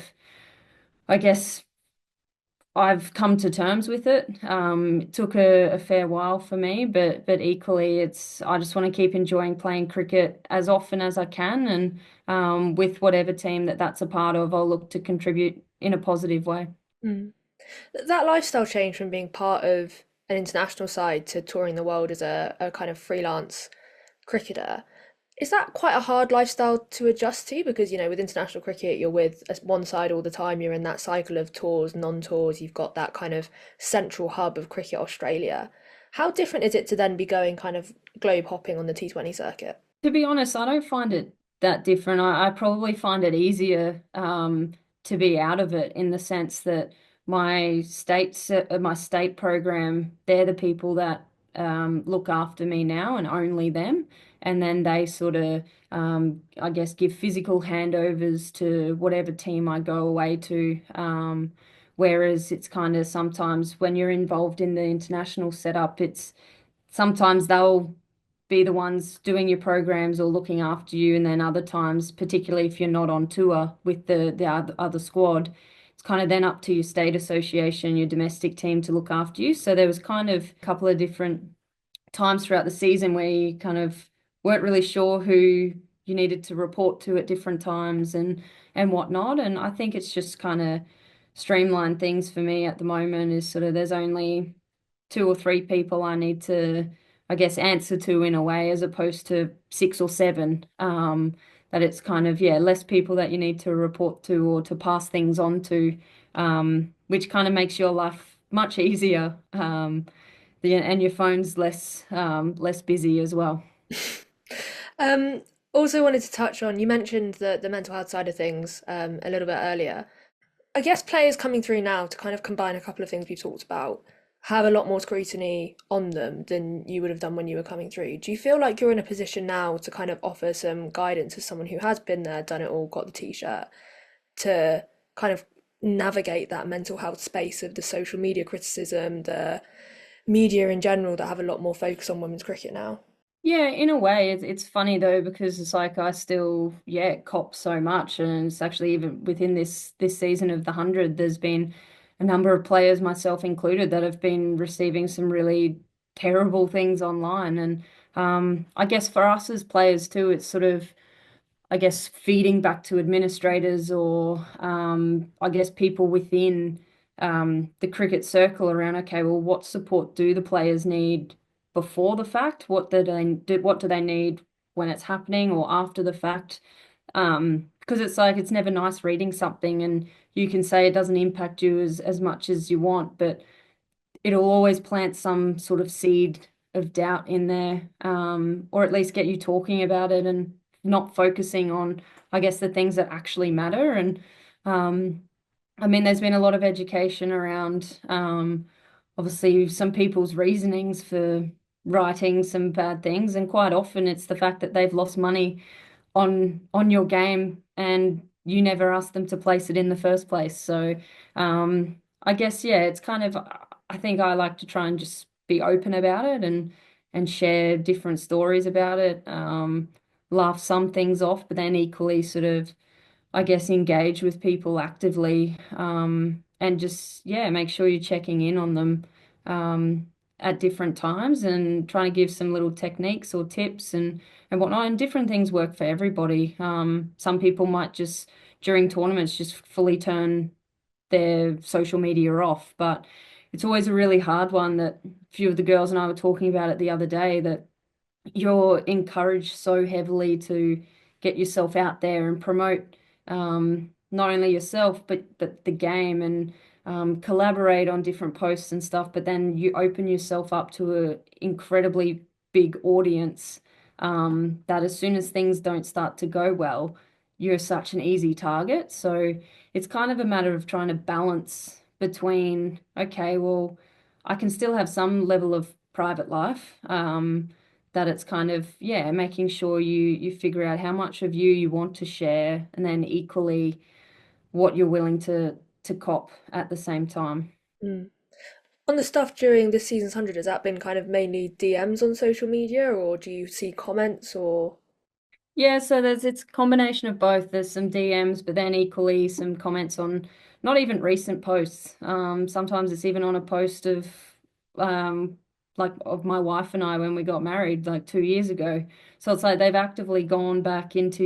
I guess I've come to terms with it. It took a fair while for me, but equally, I just want to keep enjoying playing cricket as often as I can, and with whatever team that's a part of, I'll look to contribute in a positive way. That lifestyle change from being part of an international side to touring the world as a kind of freelance cricketer, is that quite a hard lifestyle to adjust to? Because, you know, with international cricket, you're with one side all the time. You're in that cycle of tours, non-tours. You've got that kind of central hub of Cricket Australia. How different is it to then be going kind of globe hopping on the T20 circuit? To be honest, I don't find it that different. I probably find it easier to be out of it, in the sense that my state program, they're the people that look after me now, and only them. And then they sort of, I guess, give physical handovers to whatever team I go away to. Whereas it's kind of sometimes when you're involved in the international setup, it's sometimes they'll be the ones doing your programs or looking after you, and then other times, particularly if you're not on tour with the other squad, it's kind of then up to your state association, your domestic team to look after you. So there was kind of a couple of different times throughout the season where you kind of weren't really sure who you needed to report to at different times and whatnot. And I think it's just kind of streamlined things for me at the moment, is sort of there's only 2 or 3 people I need to, I guess, answer to in a way, as opposed to 6 or 7. That it's kind of, yeah, less people that you need to report to or to pass things on to, which kind of makes your life much easier. And your phone's less busy as well. Also wanted to touch on, you mentioned the mental health side of things a little bit earlier. I guess players coming through now, to kind of combine a couple of things we've talked about, have a lot more scrutiny on them than you would have done when you were coming through. Do you feel like you're in a position now to kind of offer some guidance as someone who has been there, done it all, got the t-shirt, to kind of navigate that mental health space of the social media criticism, the media in general that have a lot more focus on women's cricket now? Yeah, in a way, it's funny though, because it's like I still, yeah, cop so much, and it's actually even within this season of the 100, there's been a number of players, myself included, that have been receiving some really terrible things online. And I guess for us as players too, it's sort of, I guess, feeding back to administrators or I guess people within the cricket circle around, okay, well, what support do the players need before the fact? What do they need when it's happening or after the fact? Because it's like it's never nice reading something and you can say it doesn't impact you as much as you want, but it'll always plant some sort of seed of doubt in there, or at least get you talking about it and not focusing on, I guess, the things that actually matter. And I mean, there's been a lot of education around, obviously, some people's reasonings for writing some bad things, and quite often it's the fact that they've lost money on your game and you never asked them to place it in the first place. So I guess, yeah, it's kind of, I think I like to try and just be open about it and share different stories about it, laugh some things off, but then equally sort of, I guess, engage with people actively, and just, yeah, make sure you're checking in on them at different times and trying to give some little techniques or tips and whatnot. And different things work for everybody. Some people might just, during tournaments, just fully turn their social media off, but it's always a really hard one that a few of the girls and I were talking about it the other day, that you're encouraged so heavily to get yourself out there and promote not only yourself but the game, and collaborate on different posts and stuff, but then you open yourself up to an incredibly big audience, that as soon as things don't start to go well, you're such an easy target. So it's kind of a matter of trying to balance between, okay, well, I can still have some level of private life, that it's kind of, yeah, making sure you figure out how much of you want to share, and then equally what you're willing to cop at the same time. Mm. On the stuff during this season's 100, has that been kind of mainly DMs on social media, or do you see comments or? Yeah, so it's a combination of both. There's some DMs, but then equally some comments on not even recent posts. Sometimes it's even on a post of like of my wife and I when we got married like 2 years ago. So it's like they've actively gone back into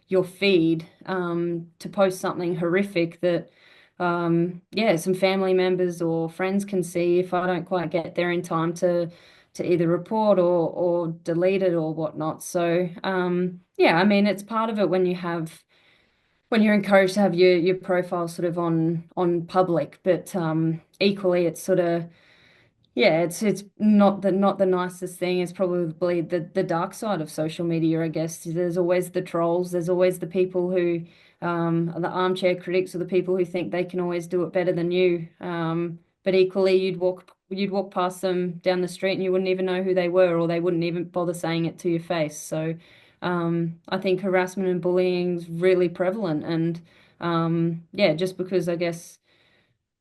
your feed to post something horrific that yeah, some family members or friends can see if I don't quite get there in time to either report or delete it or whatnot. So yeah, I mean, it's part of it when you're encouraged to have your profile sort of on public, but equally it's sort of, yeah, it's not the nicest thing. It's probably the dark side of social media, I guess. There's always the trolls. There's always the people who are the armchair critics, or the people who think they can always do it better than you. But equally, you'd walk past them down the street and you wouldn't even know who they were, or they wouldn't even bother saying it to your face. So I think harassment and bullying is really prevalent, and yeah, just because I guess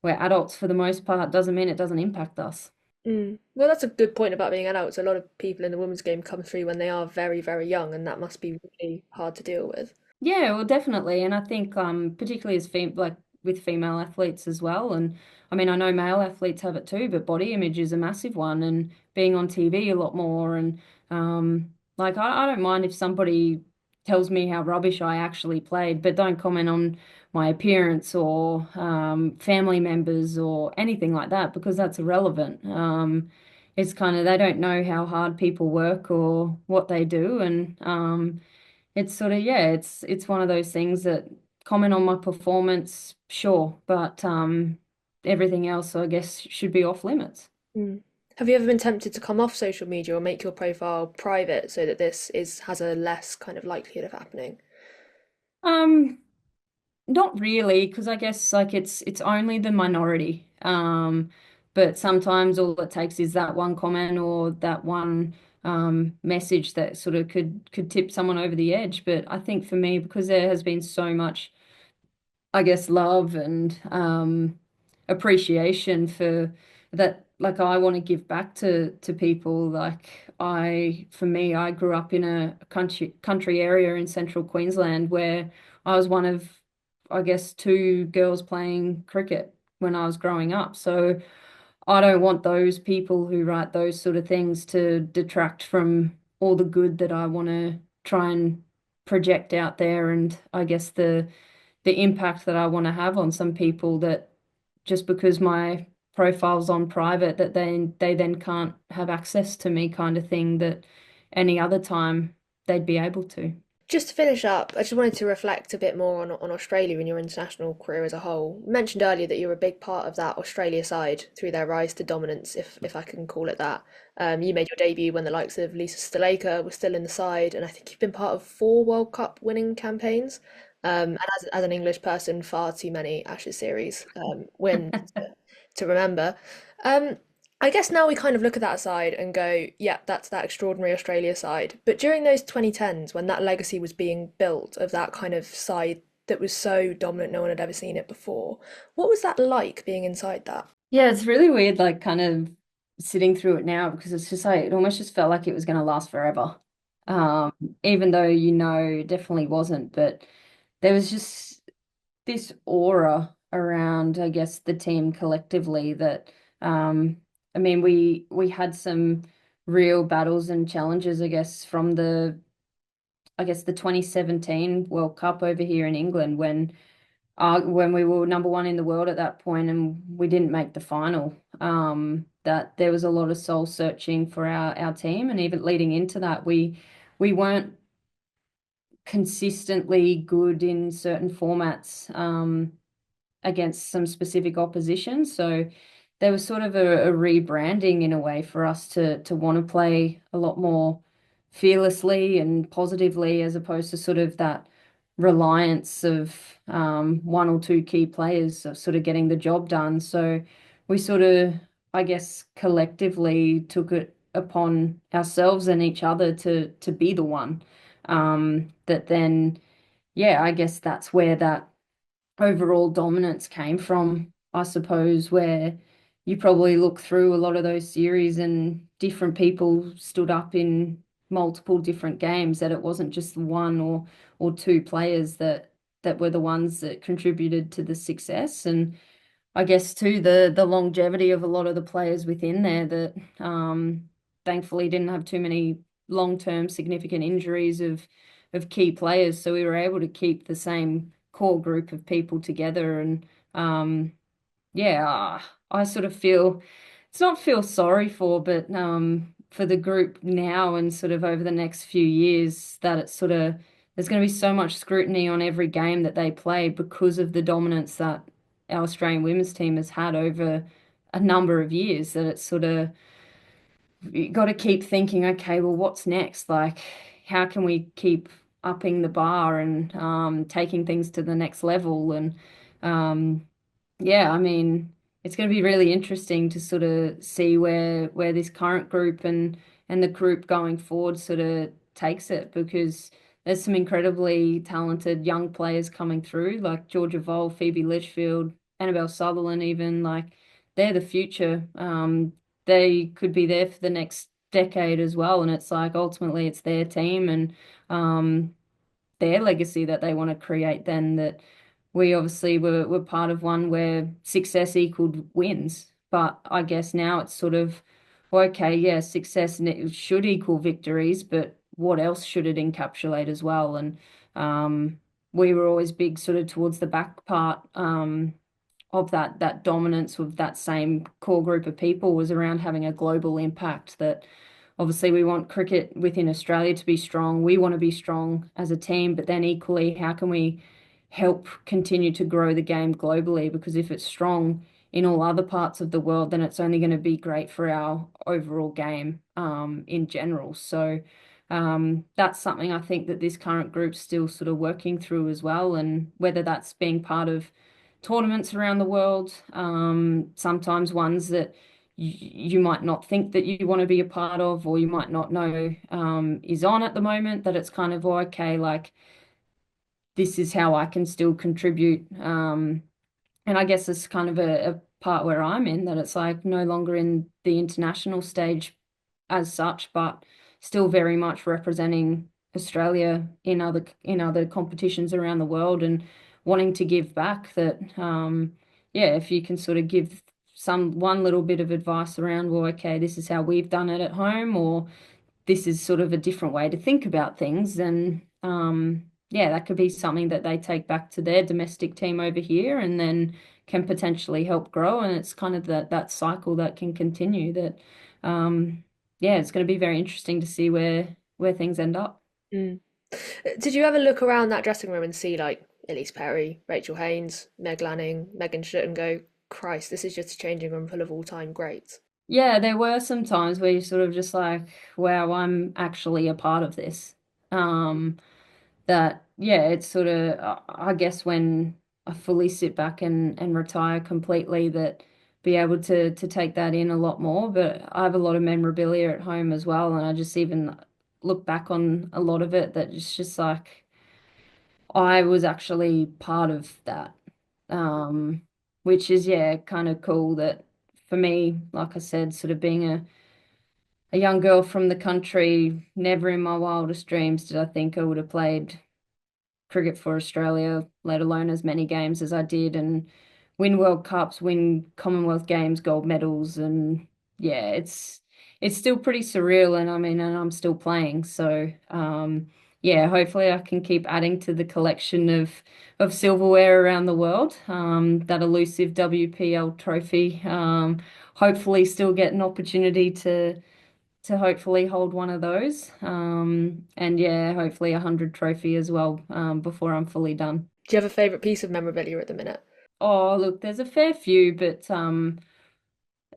we're adults for the most part doesn't mean it doesn't impact us. Mm. Well, that's a good point about being adults. A lot of people in the women's game come through when they are very, very young, and that must be really hard to deal with. Yeah, well, definitely, and I think particularly as like with female athletes as well, and I mean I know male athletes have it too, but body image is a massive one, and being on TV a lot more, and like I don't mind if somebody tells me how rubbish I actually played, but don't comment on my appearance or family members or anything like that because that's irrelevant. It's kind of they don't know how hard people work or what they do, and it's sort of yeah, it's one of those things that comment on my performance, sure, but everything else I guess should be off limits. Mm. Have you ever been tempted to come off social media or make your profile private so that this is has a less kind of likelihood of happening? Um, Not really, because I guess like it's only the minority. But sometimes all it takes is that one comment or that one message that sort of could tip someone over the edge. But I think for me, because there has been so much I guess love and appreciation for that like I want to give back to people like for me I grew up in a country area in central Queensland where I was one of I guess two girls playing cricket when I was growing up, so I don't want those people who write those sort of things to detract from all the good that I want to try and project out there, and I guess the impact that I want to have on some people that just because my profile's on private that they then can't have access to me kind of thing that any other time they'd be able to. Just to finish up, I just wanted to reflect a bit more on Australia and your international career as a whole. You mentioned earlier that you're a big part of that Australia side through their rise to dominance, if I can call it that. You made your debut when the likes of Lisa Sthalekar were still in the side, and I think you've been part of 4 World Cup winning campaigns. And as an English person, far too many Ashes series wins to remember. Um, I guess now we kind of look at that side and go, yeah, that's that extraordinary Australia side. But during those 2010s, when that legacy was being built of that kind of side that was so dominant, no one had ever seen it before, what was that like being inside that? Yeah, it's really weird, like kind of sitting through it now because it's just like it almost just felt like it was going to last forever. Um, Even though it definitely wasn't, but there was just this aura around, I guess, the team collectively that I mean we had some real battles and challenges, I guess, from the 2017 World Cup over here in England when we were number one in the world at that point and we didn't make the final. That there was a lot of soul searching for our team, and even leading into that, we weren't consistently good in certain formats against some specific opposition. So there was sort of a rebranding in a way for us to want to play a lot more fearlessly and positively as opposed to sort of that reliance of one or two key players of sort of getting the job done. So we sort of, I guess, collectively took it upon ourselves and each other to be the one. That then, yeah, I guess that's where that overall dominance came from, I suppose, where you probably look through a lot of those series and different people stood up in multiple different games, that it wasn't just one or two players that were the ones that contributed to the success. And I guess too the longevity of a lot of the players within there that thankfully didn't have too many long-term significant injuries of key players, so we were able to keep the same core group of people together. And yeah, I sort of feel it's not feel sorry for the group now and sort of over the next few years that it's sort of there's going to be so much scrutiny on every game that they play because of the dominance that our Australian women's team has had over a number of years, that it's sort of you got to keep thinking, okay, well, what's next? Like, how can we keep upping the bar and taking things to the next level? And yeah, I mean, it's going to be really interesting to sort of see where this current group and the group going forward sort of takes it, because there's some incredibly talented young players coming through, like Georgia Vole, Phoebe Litchfield, Annabelle Sutherland even, like, they're the future. They could be there for the next decade as well. And it's like, ultimately, it's their team and their legacy that they want to create then, that we obviously were part of one where success equaled wins. But I guess now it's sort of, okay, yeah, success and it should equal victories, but what else should it encapsulate as well? And we were always big sort of towards the back part of that dominance of that same core group of people was around having a global impact. That obviously we want cricket within Australia to be strong. We want to be strong as a team, but then equally, how can we help continue to grow the game globally? Because if it's strong in all other parts of the world, then it's only going to be great for our overall game in general. So that's something I think that this current group's still sort of working through as well. And whether that's being part of tournaments around the world, sometimes ones that you might not think that you want to be a part of, or you might not know is on at the moment, that it's kind of, okay, like, this is how I can still contribute. And I guess it's kind of a part where I'm in, that it's like no longer in the international stage as such, but still very much representing Australia in other competitions around the world, and wanting to give back. That if you can sort of give one little bit of advice around, well, okay, this is how we've done it at home, or this is sort of a different way to think about things, and that could be something that they take back to their domestic team over here, and then can potentially help grow. And it's kind of that cycle that can continue. That it's going to be very interesting to see where things end up. Mm. Did you ever look around that dressing room and see, like, Elise Perry, Rachel Haynes, Meg Lanning, Megan Schutt, and go, Christ, this is just a changing room full of all-time greats? Yeah, there were some times where you sort of just like, wow, I'm actually a part of this. It's sort of, I guess, when I fully sit back and retire completely, that be able to take that in a lot more. But I have a lot of memorabilia at home as well, and I just even look back on a lot of it, that it's just like, I was actually part of that, which is, kind of cool. That for me, like I said, sort of being a young girl from the country, never in my wildest dreams did I think I would have played cricket for Australia, let alone as many games as I did, and win World Cups, win Commonwealth Games gold medals. And it's still pretty surreal. And I mean, and I'm still playing. So hopefully I can keep adding to the collection of silverware around the world. That elusive WPL trophy. Hopefully still get an opportunity to hopefully hold one of those. Hopefully 100 trophy as well, before I'm fully done. Do you have a favourite piece of memorabilia at the minute? Oh, look, there's a fair few, but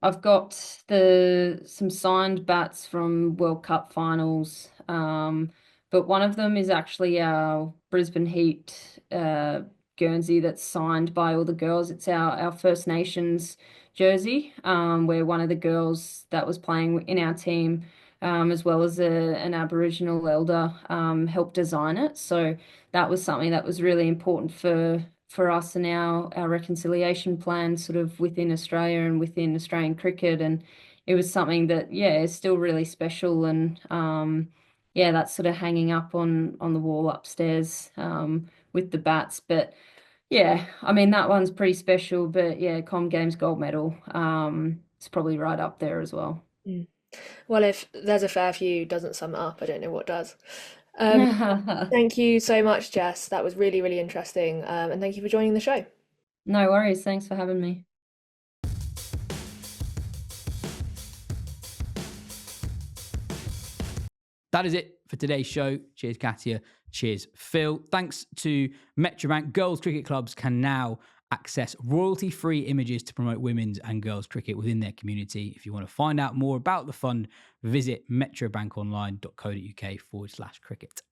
I've got some signed bats from World Cup finals. But one of them is actually our Brisbane Heat Guernsey that's signed by all the girls. It's our First Nations jersey, where one of the girls that was playing in our team, as well as an Aboriginal elder, helped design it. So that was something that was really important for us and our reconciliation plan sort of within Australia and within Australian cricket. And it was something that, is still really special. And that's sort of hanging up on the wall upstairs with the bats. But I mean, that one's pretty special. But Com Games gold medal, it's probably right up there as well. Mm. Well, if there's a fair few doesn't sum it up, I don't know what does. Thank you so much, Jess. That was really, really interesting. And thank you for joining the show. No worries. Thanks for having me. That is it for today's show. Cheers, Katya. Cheers, Phil. Thanks to Metrobank, girls' cricket clubs can now access royalty-free images to promote women's and girls' cricket within their community. If you want to find out more about the fund, visit metrobankonline.co.uk/cricket.